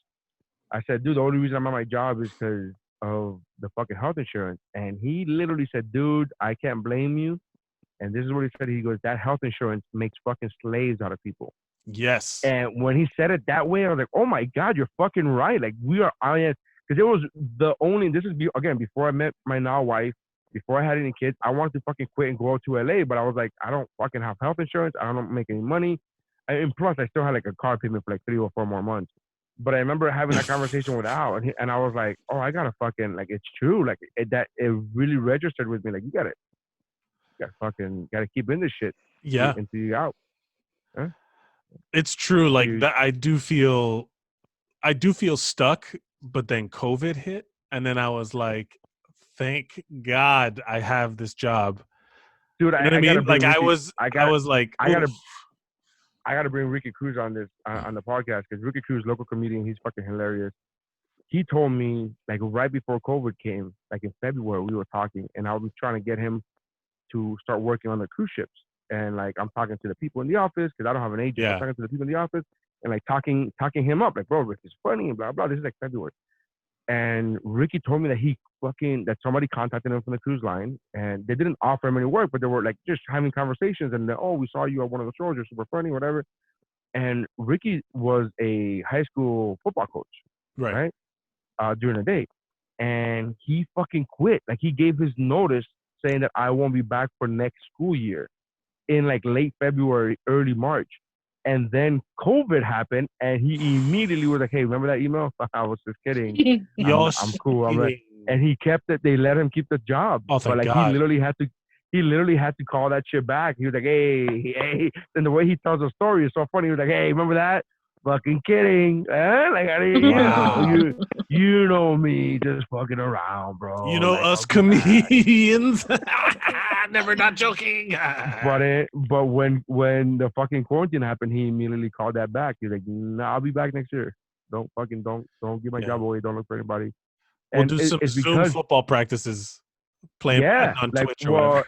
I said, dude, the only reason I'm at my job is because of the fucking health insurance. And he literally said, dude, I can't blame you. And this is what he said. He goes, that health insurance makes fucking slaves out of people. Yes. And when he said it that way, I was like, oh my God, you're fucking right. Like, we are, because it was again, before I met my now wife, before I had any kids, I wanted to fucking quit and go to LA, but I was like, I don't fucking have health insurance. I don't make any money. And plus, I still had like a car payment for like 3 or 4 more months. But I remember having that conversation with Al, and I was like, oh, I gotta fucking, like, it's true. Like, it really registered with me. Like, you gotta keep in this shit. Yeah. Until you're out. Huh? It's true. Like, that I do feel stuck, but then COVID hit. And then I was like, thank God I have this job. Dude, you know what I mean? Like, I got to bring Ricky Cruz on this on the podcast, because Ricky Cruz, local comedian, he's fucking hilarious. He told me, like, right before COVID came, like in February, we were talking, and I was trying to get him to start working on the cruise ships. And like, I'm talking to the people in the office because I don't have an agent. Yeah. I'm talking to the people in the office and like talking him up, like, bro, this is funny and blah blah. This is like February, And Ricky told me that somebody contacted him from the cruise line, and they didn't offer him any work, but they were like just having conversations, and then, oh, we saw you at one of the shows, you're super funny, whatever. And Ricky was a high school football coach, right? During the day, and he fucking quit. Like, he gave his notice saying that I won't be back for next school year in like late February, early March. And then COVID happened, and he immediately was like, "Hey, remember that email? I was just kidding. I'm cool." I'm like, and he kept it. They let him keep the job. Oh, thank but like God. he literally had to call that shit back. He was like, "Hey." And the way he tells the story is so funny. He was like, "Hey, remember that? Fucking kidding. Like, Wow. you know me, just fucking around, bro. You know, like, us comedians. Never not joking. But when the fucking quarantine happened, he immediately called that back. He's like, "Nah, I'll be back next year. Don't give my job away. Don't look for anybody." We'll And do some it's Zoom football practices. Playing on like, Twitch or whatever.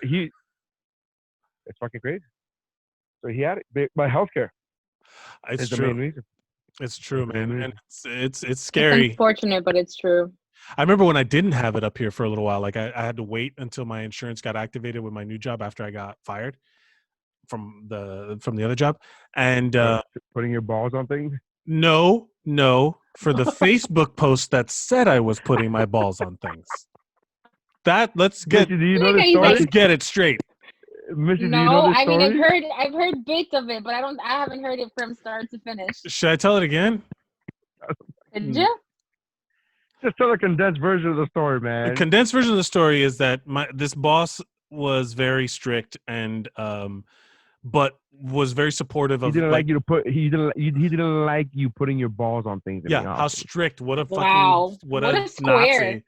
It's fucking crazy. So he had it, but healthcare It's is the true. main reason. It's true, That's the main man. reason. And it's It's scary. unfortunate, but it's true. I remember when I didn't have it up here for a little while. Like I had to wait until my insurance got activated with my new job after I got fired from the other job. And Putting your balls on things. no, for the Facebook post that said I was putting my balls on things. Let's get Missy, do you know the He's story? let's get it straight. Missy, do you No, know the I mean story? I've heard bits of it, but I haven't heard it from start to finish. Should I tell it again? Did you? Just tell a condensed version of the story, The man. condensed version of the story is that this boss was very strict and but was very supportive He of didn't like you to put. He didn't like you putting your balls on things. In the how office. strict. What a fucking Wow. what What a a square. Nazi.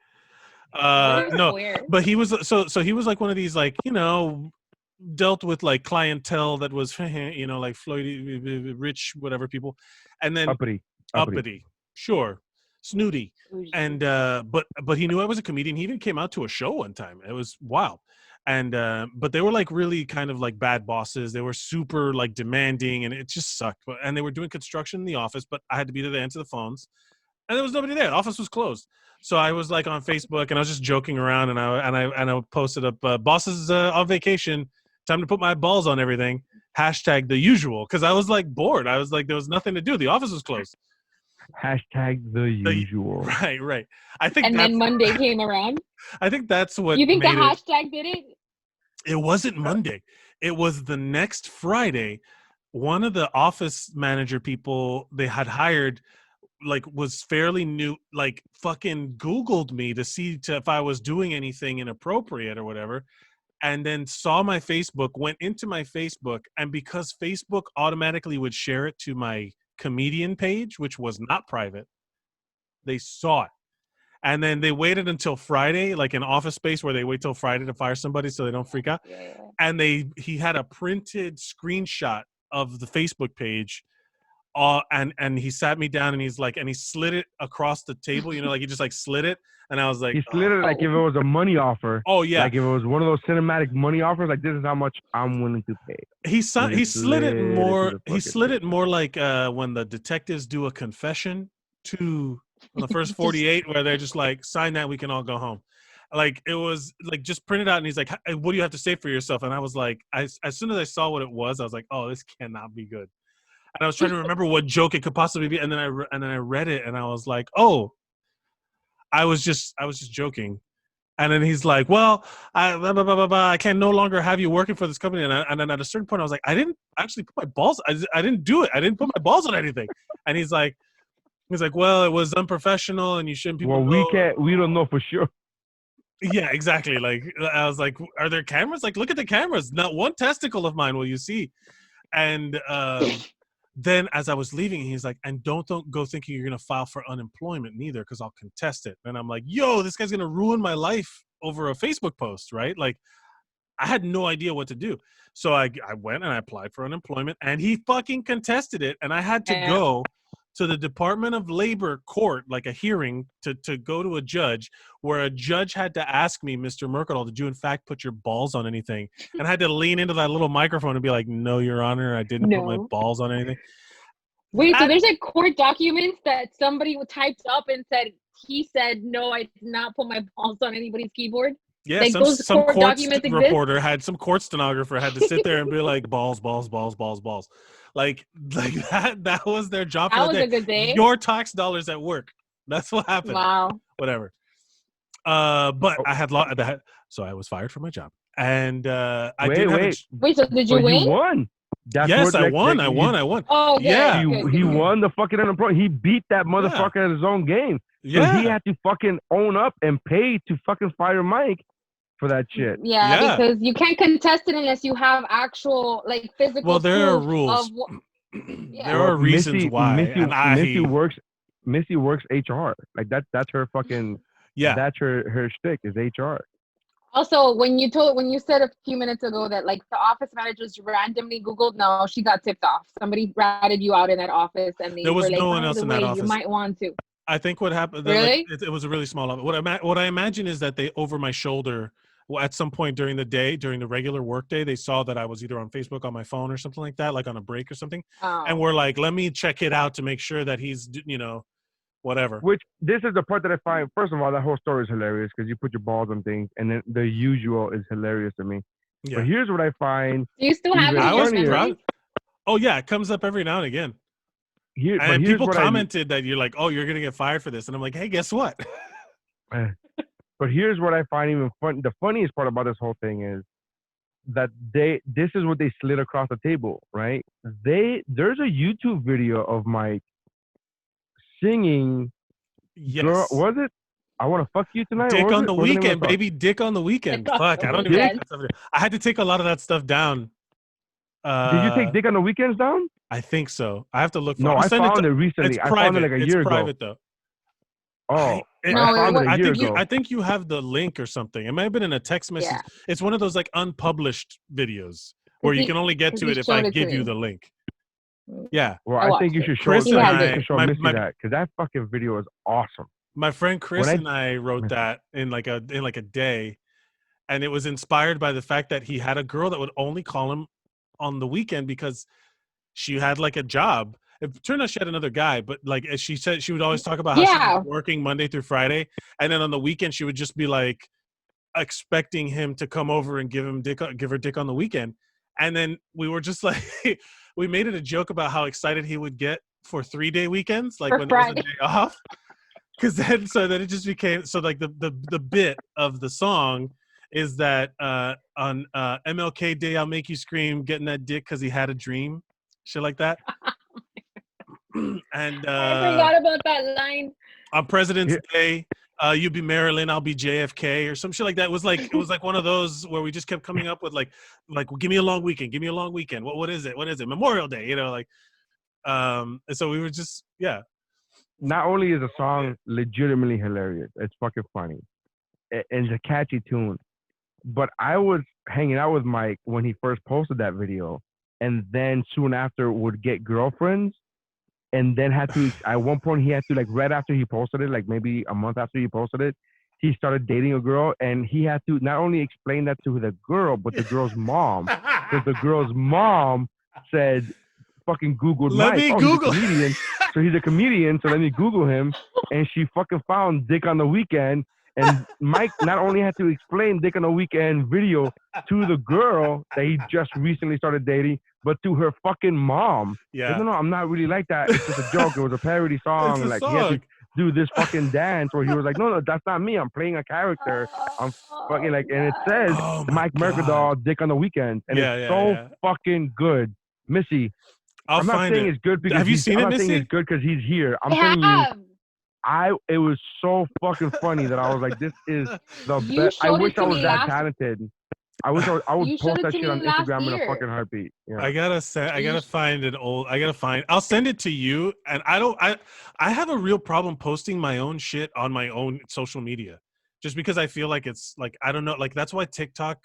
What a No, square. but he was so he was like one of these, like, you know, dealt with like clientele that was, you know, like Floyd, rich, whatever people, and then uppity, sure, snooty, and but he knew I was a comedian. He even came out to a show one time. It was wild. And but they were like really kind of like bad bosses. They were super like demanding, and it just sucked. And they were doing construction in the office, but I had to be there to answer the phones, and there was nobody there. The office was closed. So I was like on Facebook, and I was just joking around, and I posted up, "Bosses on vacation, time to put my balls on everything." Hashtag the usual, because I was like bored. I was like, there was nothing to do. The office was closed. Hashtag the usual. Right. I think. And then Monday came around. I think that's what. You think the made hashtag did it? It wasn't Monday. It was the next Friday. One of the office manager people they had hired, like, was fairly new, like fucking Googled me to see if I was doing anything inappropriate or whatever, and then saw my Facebook, went into my Facebook, and because Facebook automatically would share it to my comedian page, which was not private, they saw it. And then they waited until Friday, like in Office Space where they wait till Friday to fire somebody so they don't freak out. Yeah. And he had a printed screenshot of the Facebook page. And he sat me down and he's like, and he slid it across the table, you know, like he just like slid it. And I was like, He slid it like if it was a money offer. Oh yeah. Like if it was one of those cinematic money offers, like this is how much I'm willing to pay. He slid it more like when the detectives do a confession to on the first 48 where they're just like, sign that, we can all go home. Like it was like just printed out, and he's like, what do you have to say for yourself? And I was like, as soon as I saw what it was, I was like, oh, this cannot be good. And I was trying to remember what joke it could possibly be, and then I read it, and I was like, oh, I was just joking. And then he's like, well, I can no longer have you working for this company. And then at a certain point, I was like, I didn't actually put my balls. I didn't do it. I didn't put my balls on anything. And he's like, well, it was unprofessional, and you shouldn't. People we don't know for sure. Yeah, exactly. Like I was like, are there cameras? Like, look at the cameras. Not one testicle of mine will you see. And then as I was leaving, he's like, and don't go thinking you're gonna file for unemployment neither, because I'll contest it. And I'm like, yo, this guy's gonna ruin my life over a Facebook post, right? Like, I had no idea what to do. So I went and I applied for unemployment, and he fucking contested it, and I had to go to the Department of Labor court, like a hearing, to go to a judge, where a judge had to ask me, Mr. Mercadal, did you in fact put your balls on anything? And I had to lean into that little microphone and be like, no, Your Honor, I didn't put my balls on anything. Wait, so there's like court documents that somebody typed up and said, he said, no, I did not put my balls on anybody's keyboard. Yeah, Like, those some court court documents exist? reporter had some court stenographer had to sit there and be like balls. Like that was their job That for was the a good day. Your tax dollars at work. That's what happened. Wow. Whatever. But I had so I was fired from my job. And I did have Wait, so did you win? You won. That's yes, what, I won. I won. Oh, good, yeah. He won the fucking unemployment. He beat that motherfucker at his own game. So Yeah. he had to fucking own up and pay to fucking fire Mike for that shit. Yeah, because you can't contest it unless you have actual, like, physical. Well, there are proof rules. Yeah. There are reasons why. Missy works HR. Like that's her fucking. Yeah. That's her shtick is HR. Also, when you said a few minutes ago that like the office managers randomly Googled, no, she got tipped off. Somebody ratted you out in that office, and There was were like, no one else in that office. You might want to. I think what happened. Really? It was a really small office. What I imagine is that they over my shoulder. Well, at some point during the day, during the regular work day, they saw that I was either on Facebook on my phone or something like that, like on a break or something, and we're like, "Let me check it out to make sure that he's, whatever." Which this is the part that I find. First of all, that whole story is hilarious because you put your balls on things, and then the usual is hilarious to me. Yeah. But here's what I find. Do you still have it? I was proud. Oh yeah, it comes up every now and again. And people commented that you're like, "Oh, you're gonna get fired for this," and I'm like, "Hey, guess what?" But here's what I find even fun. The funniest part about this whole thing is that this is what they slid across the table, right? There's a YouTube video of Mike singing. Yes. Girl, was it? I want to fuck you tonight. Dick on the weekend, baby. Dick on the weekend. Fuck, I don't even know that stuff. I had to take a lot of that stuff down. Did you take Dick on the weekends down? I think so. I have to look for it. No, I found it recently. I found it like a year ago. It's private though. Oh, I think you have the link or something. It might have been in a text message. Yeah. It's one of those like unpublished videos where you can only get to it if I give you the link. Yeah. Well, I think you should show Missy that because that fucking video is awesome. My friend Chris and I wrote that in like a day, and it was inspired by the fact that he had a girl that would only call him on the weekend because she had like a job. It turned out she had another guy, but like as she said, she would always talk about how she was working Monday through Friday, and then on the weekend she would just be like expecting him to come over and give her dick on the weekend. And then we were just like, we made it a joke about how excited he would get for 3-day weekends, like when Friday. It was a day off. Because then it just became like the bit of the song is that on MLK Day I'll make you scream, getting that dick because he had a dream, shit like that. And I forgot about that line. On President's Day, you be Marilyn, I'll be JFK, or some shit like that. It was like one of those where we just kept coming up with like give me a long weekend, give me a long weekend. What is it? Memorial Day, and so we were just Not only is the song legitimately hilarious, it's fucking funny, and it's a catchy tune. But I was hanging out with Mike when he first posted that video, and then soon after would get girlfriends. And then had to, at one point, he had to, like, right after he posted it, like maybe a month after he posted it, he started dating a girl. And he had to not only explain that to the girl, but the girl's mom. Because the girl's mom said, fucking Googled Mike. Let me Google. He's a comedian. So he's a comedian, so let me Google him. And she fucking found Dick on the Weekend. And Mike not only had to explain Dick on the Weekend video to the girl that he just recently started dating, but to her fucking mom. Yeah. No, I'm not really like that. It's just a joke. It was a parody song. Like, he had to do this fucking dance where he was like, no, that's not me. I'm playing a character. I'm fucking like, and it says Mike Mercadal, Dick on the Weekend. And it's so fucking good. Missy, I'm not saying it's good because have you seen it, Missy? I'm not saying it's good because he's here. I'm telling you. It was so fucking funny that I was like, this is the best. I wish I was that talented. I wish I would post that shit on Instagram in a fucking heartbeat. Yeah. I gotta find I'll send it to you. And I have a real problem posting my own shit on my own social media just because I feel like it's like, I don't know, like that's why TikTok,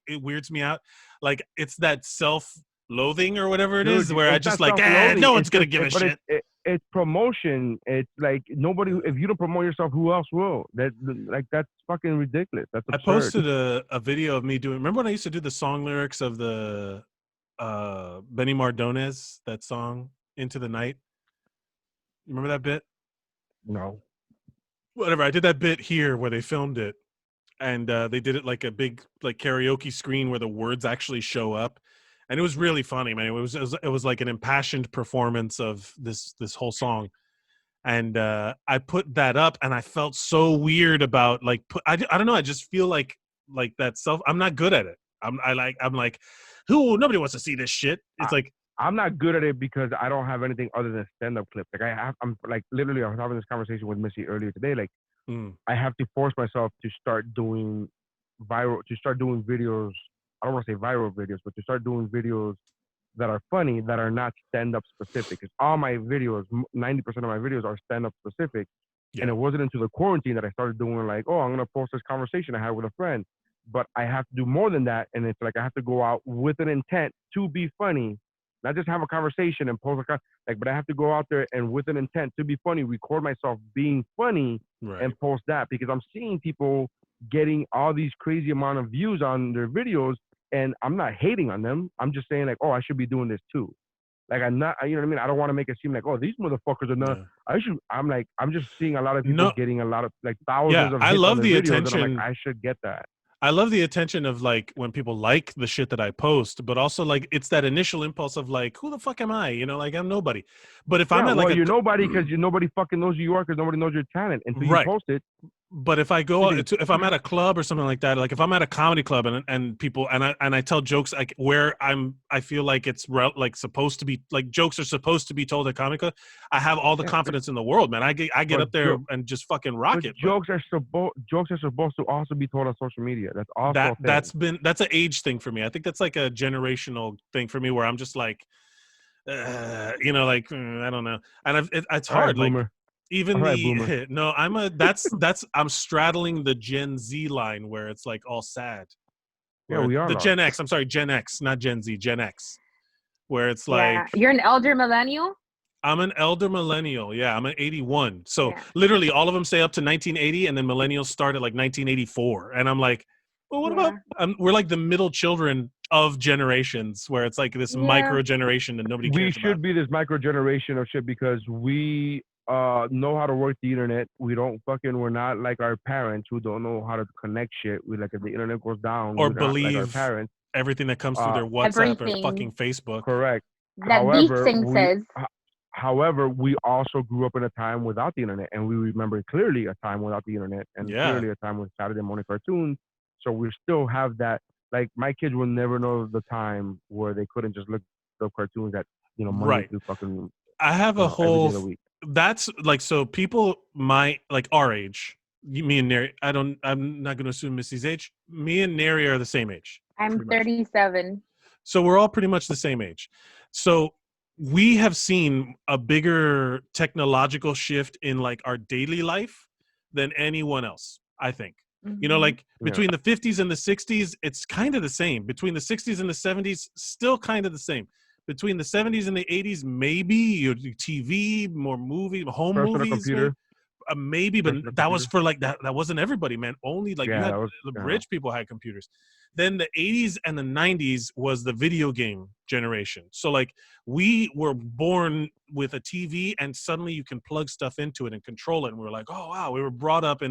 it weirds me out. Like it's that self-loathing or whatever it is where I just like, no one's gonna give a shit. It's promotion. It's like nobody. If you don't promote yourself, who else will? That's fucking ridiculous. That's absurd. I posted a video of me doing. Remember when I used to do the song lyrics of the Benny Mardones, that song "Into the Night"? You remember that bit? No. whatever. I did that bit here where they filmed it, and they did it like a big like karaoke screen where the words actually show up, and it was really funny, man. It was like an impassioned performance of this whole song, and I put that up, and I felt so weird about like I don't know. I just feel like that self. I'm not good at it. I'm like, who? Nobody wants to see this shit. It's like. I'm not good at it because I don't have anything other than stand-up clips. Like I'm like literally I was having this conversation with Missy earlier today. Like I have to force myself to start doing videos. I don't want to say viral videos, but to start doing videos that are funny, that are not stand-up specific. Because all my videos, 90% of my videos are stand-up specific. Yeah. And it wasn't until the quarantine that I started doing like, oh, I'm gonna post this conversation I had with a friend. But I have to do more than that, and it's like I have to go out with an intent to be funny. Not just have a conversation and post but I have to go out there and with an intent to be funny, record myself being funny and post that, because I'm seeing people getting all these crazy amount of views on their videos, and I'm not hating on them. I'm just saying like, oh, I should be doing this too. Like I'm not, you know what I mean? I don't want to make it seem like, oh, these motherfuckers are not. Yeah. I'm just seeing a lot of people getting a lot of like thousands of. I love the videos, attention. And I'm like, I should get that. I love the attention of like when people like the shit that I post, but also like it's that initial impulse of like, who the fuck am I? You know, like I'm nobody. But if I'm at like you're nobody because nobody fucking knows who you are, because nobody knows your talent until you post it. But if I go if I'm at a club or something like that, like if I'm at a comedy club and people and I tell jokes like where I feel like it's like supposed to be, like jokes are supposed to be told at comedy club, I have all the confidence in the world, man. I get up there and just fucking rock it. Jokes are supposed to also be told on social media. That's also that's an age thing for me. I think that's like a generational thing for me where I'm just like, you know, like I don't know, and it's hard, like. Boomer. Even no, I'm straddling the Gen Z line where it's like all sad. Yeah, we are the Gen X. I'm sorry, Gen X, not Gen Z, Gen X. Where it's like you're an elder millennial. I'm an elder millennial. Yeah, I'm an 81. So literally, all of them say up to 1980, and then millennials start at like 1984. And I'm like, well, what about? We're like the middle children of generations, where it's like this micro generation that nobody cares about. We should be this micro generation of shit because we know how to work the internet. We're not like our parents who don't know how to connect shit. We like if the internet goes down or believe like our parents, everything that comes through their WhatsApp or fucking Facebook. Correct. However, we also grew up in a time without the internet, and we remember clearly a time without the internet, and clearly a time with Saturday morning cartoons. So we still have that. Like my kids will never know the time where they couldn't just look up cartoons that Monday through fucking. I have a whole. That's like, so people like our age, me and Neri, I'm not going to assume Missy's age. Me and Neri are the same age. I'm 37. So we're all pretty much the same age. So we have seen a bigger technological shift in like our daily life than anyone else, I think. You know, like between the 50s and the 60s, it's kind of the same. Between the 60s and the 70s, still kind of the same. Between the 70s and the 80s, maybe your TV, more home movies, maybe, but that was for like that wasn't everybody, man. Only like the rich people had computers. Then the 80s and the 90s was the video game generation. So like we were born with a TV, and suddenly you can plug stuff into it and control it, and we were like, oh wow, we were brought up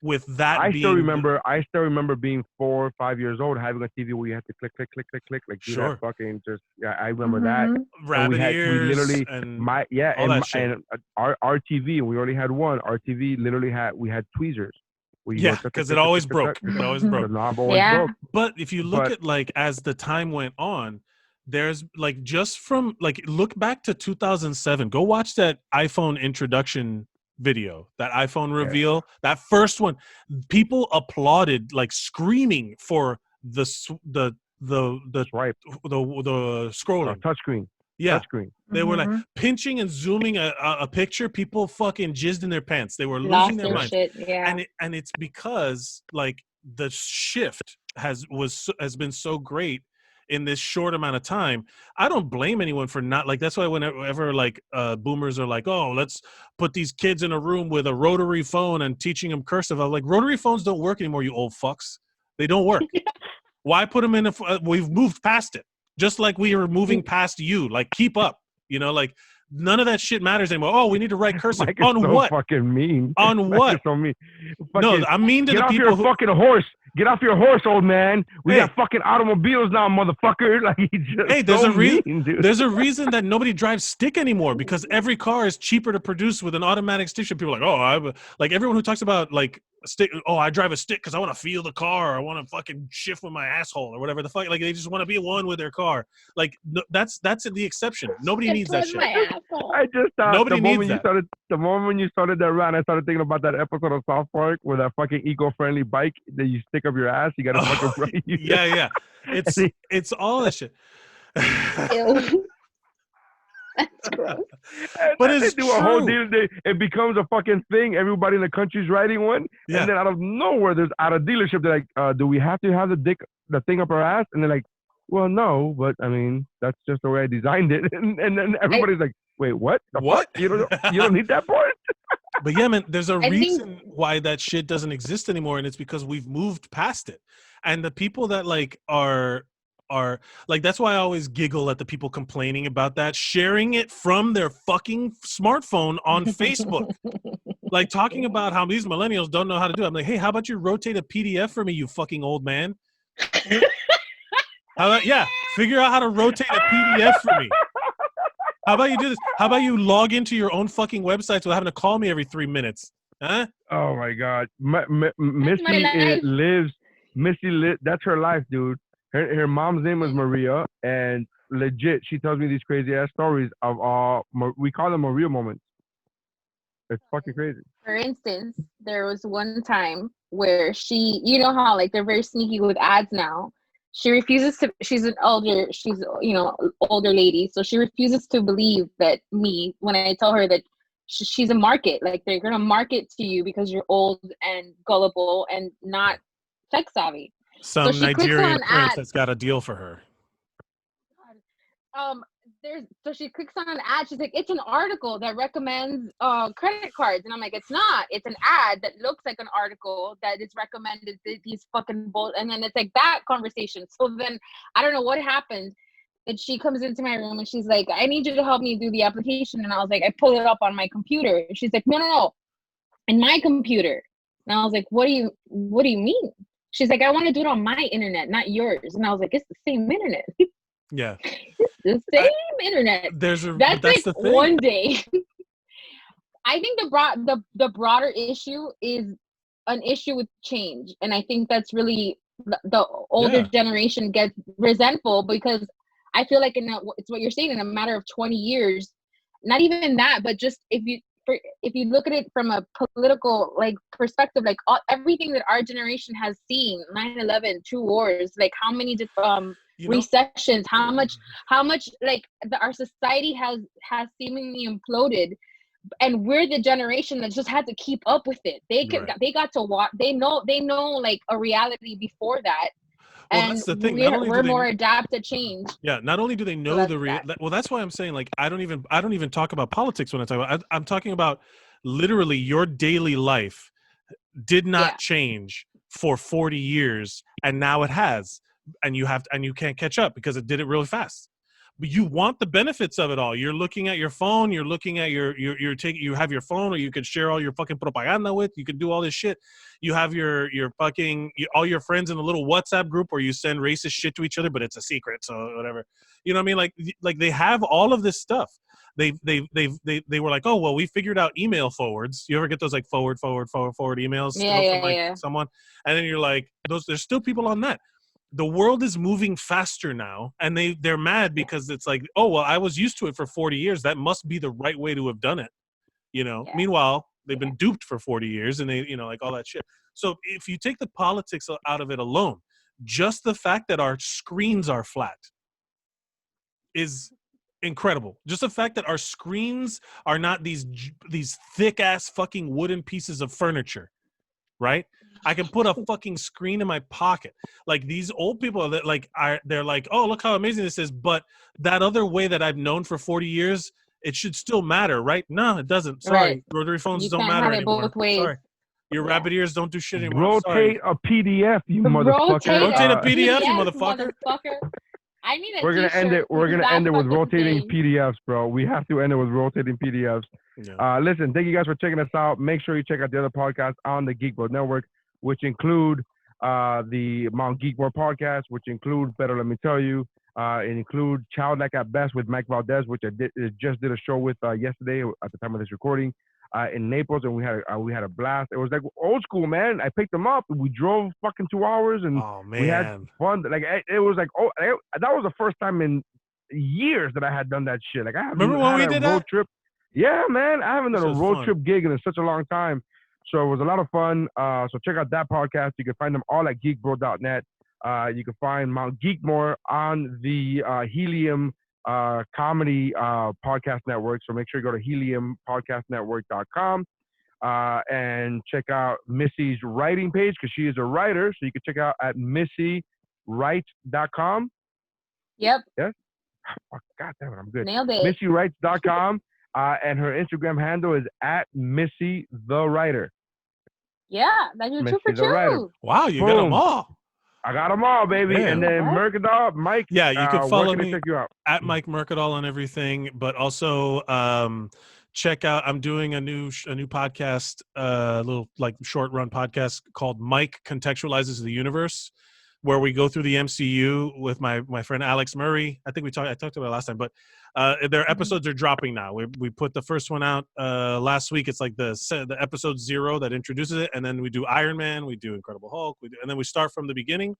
with that. I still remember being 4 or 5 years old, having a TV where you had to click, like do that fucking just. Yeah, I remember that. Rabbit ears. We literally and our TV. We already had one. Our TV literally had tweezers. Because it always broke. It always broke. The knob always broke. But if you look at like as the time went on, there's like just from like look back to 2007. Go watch that iPhone introduction video, that iPhone reveal, that first one. People applauded, like screaming for the swipe, the scrolling touchscreen. Yeah, touchscreen. They were like pinching and zooming a picture. People fucking jizzed in their pants. They were losing their minds. And it's because like the shift has been so great in this short amount of time. I don't blame anyone for not, like, that's why whenever like boomers are like, oh, let's put these kids in a room with a rotary phone and teaching them cursive. I'm like, rotary phones don't work anymore, you old fucks. They don't work. Why put them in we've moved past it. Just like we are moving past you. Like, keep up. You know, like None of that shit matters anymore. Oh, we need to write cursive. Mike is On so what? fucking mean. On Mike what? is so mean. No, Fucking, I'm mean to get the off people your who. fucking horse. Get off your horse, old man. We Hey. got fucking automobiles now, motherfucker. Like, he's just Hey, there's so a reason. mean, dude. There's a reason that nobody drives stick anymore because every car is cheaper to produce with an automatic stick shift. People are like, oh, like everyone who talks about like stick. Oh, I drive a stick because I want to feel the car. Or I want to fucking shift with my asshole or whatever the fuck. Like they just want to be one with their car. Like that's the exception. Nobody needs that shit. I just thought Nobody the needs moment you started that rant, I started thinking about that episode of South Park where that fucking eco-friendly bike that you stick up your ass. You gotta fucking run. Yeah. It's all that shit. Ew. That's gross. But it's they do a whole true. deal. It becomes a fucking thing. Everybody in the country's riding one, Yeah. and then out of nowhere, there's at a dealership. They're like, "Do we have to have the thing up our ass?" And they're like, "Well, no, but I mean, that's just the way I designed it." And then everybody's like, "Wait, what? The What? fuck? You don't need that part?" But yeah, man, there's a I think- reason why that shit doesn't exist anymore, and it's because we've moved past it. And the people that like are like, that's why I always giggle at the people complaining about that, sharing it from their fucking smartphone on Facebook. Like talking about how these millennials don't know how to do it. I'm like, hey, how about you rotate a PDF for me, you fucking old man? Figure out how to rotate a PDF for me. How about you do this? How about you log into your own fucking websites without having to call me every 3 minutes? Huh? Oh my God, Missy life. lives. That's her life, dude. Her mom's name was Maria, and legit, she tells me these crazy ass stories of all. We call them Maria moments. It's fucking crazy. For instance, there was one time where she, you know how like they're very sneaky with ads now. She refuses to. She's older lady, so she refuses to believe that me when I tell her that she's a market. Like they're gonna market to you because you're old and gullible and not tech savvy. Some So she clicks Nigerian on prince ads. that's got a deal for her. So she clicks on an ad. She's like, it's an article that recommends credit cards, and I'm like, it's not. It's an ad that looks like an article that is recommended these fucking bull. And then it's like that conversation. So then I don't know what happened. And she comes into my room and she's like, I need you to help me do the application. And I was like, I pull it up on my computer. And she's like, no, in my computer. And I was like, what do you mean? She's like, I want to do it on my internet, not yours. And I was like, it's the same internet. Yeah. It's the same internet. That's Like the thing. one day. I think the broader issue is an issue with change. And I think that's really the older generation gets resentful because I feel like it's what you're saying, in a matter of 20 years, not even that, but just if you look at it from a political like perspective, like everything that our generation has seen, 9/11, 2 wars, like how many recessions, how much like our society has seemingly imploded, and we're the generation that just had to keep up with it. They got to watch. They know like a reality before that. Well, and that's the thing. we're more adapt to change. Yeah, not only do they know well, that's why I'm saying like I don't even talk about politics when I talk about. I'm talking about literally your daily life did not change for 40 years, and now it has, and you can't catch up because it did it really fast. But you want the benefits of it all. You're looking at your phone. You're looking at you have your phone, or you could share all your fucking propaganda with. You could do all this shit. You have your fucking all your friends in a little WhatsApp group where you send racist shit to each other, but it's a secret, so whatever. You know what I mean? Like they have all of this stuff. They were like, oh well, we figured out email forwards. You ever get those like forward emails from someone, and then you're like, there's still people on that. The world is moving faster now, and they're mad because it's like, oh well, I was used to it for 40 years. That must be the right way to have done it, you know. Yeah. Meanwhile, they've been duped for 40 years, and they, you know, like all that shit. So if you take the politics out of it alone, just the fact that our screens are flat is incredible. Just the fact that our screens are not these thick ass fucking wooden pieces of furniture, right? I can put a fucking screen in my pocket. Like these old people that they're like, oh, look how amazing this is. But that other way that I've known for 40 years, it should still matter, right? No, it doesn't. Sorry. Right. Rotary phones don't matter anymore. Both ways. Sorry. Your rabbit ears don't do shit anymore. Rotate a PDF, you motherfucker. Rotate a PDF, you motherfucker. I need a We're gonna end it. t-shirt We're with gonna that end it with fucking rotating thing. PDFs, bro. We have to end it with rotating PDFs. Yeah. Listen, thank you guys for checking us out. Make sure you check out the other podcasts on the Geekboard Network, which include the Mount Geekboard podcast, which include Better Let Me Tell You. It includes Childlike at Best with Mike Valdez, which I just did a show with yesterday at the time of this recording in Naples, and we had a blast. It was like old school, man. I picked them up. We drove fucking 2 hours, and Oh we had man. fun. Like it was like that was the first time in years that I had done that shit. Like I haven't Remember when had we a did road that? trip. Yeah, man, I haven't This done a was road fun. trip gig in such a long time. So it was a lot of fun. So check out that podcast. You can find them all at geekbro.net. You can find Mount Geekmore on the Helium Comedy Podcast Network. So make sure you go to heliumpodcastnetwork.com and check out Missy's writing page because she is a writer. So you can check out at missywrites.com. Yep. Yes? Oh, God damn it, I'm good. Nailed it. missywrites.com. And her Instagram handle is at Missy the Writer. Yeah, then you're two Missy for the Writer. two. Wow, you got them Boom. all. I got them all, baby. Damn. And then What? Mercadal, Mike. Yeah, you can where follow can they me check you out? at Mike Mercadal on everything, but also check out. I'm doing a new podcast, little like short run podcast called Mike Contextualizes the Universe, where we go through the MCU with my friend Alex Murray. I think I talked about it last time, but their episodes are dropping now. We put the first one out last week. It's like the episode 0 that introduces it, and then we do Iron Man, we do Incredible Hulk, and then we start from the beginning,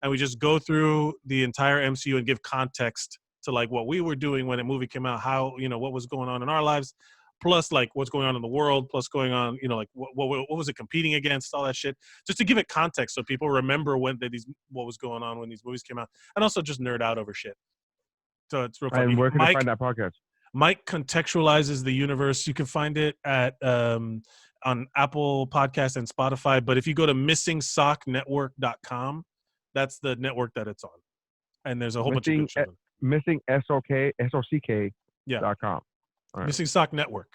and we just go through the entire MCU and give context to like what we were doing when a movie came out, how what was going on in our lives, plus like what's going on in the world, plus going on like what was it competing against, all that shit, just to give it context so people remember what was going on when these movies came out, and also just nerd out over shit. So it's real fun. And where can I find that podcast? Mike Contextualizes the Universe. You can find it at on Apple Podcasts and Spotify. But if you go to missingsocknetwork.com, that's the network that it's on. And there's a whole bunch of good shows. Missing SOCK.com. Yeah. All right. Missing Sock Network.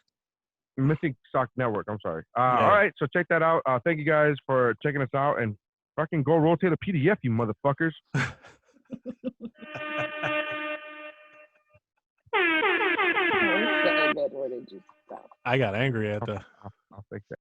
Missing Sock Network. I'm sorry. Yeah. All right. So check that out. Thank you guys for checking us out, and fucking go rotate a PDF, you motherfuckers. That was so good. Where did you stop? I got angry at the. I'll fix that.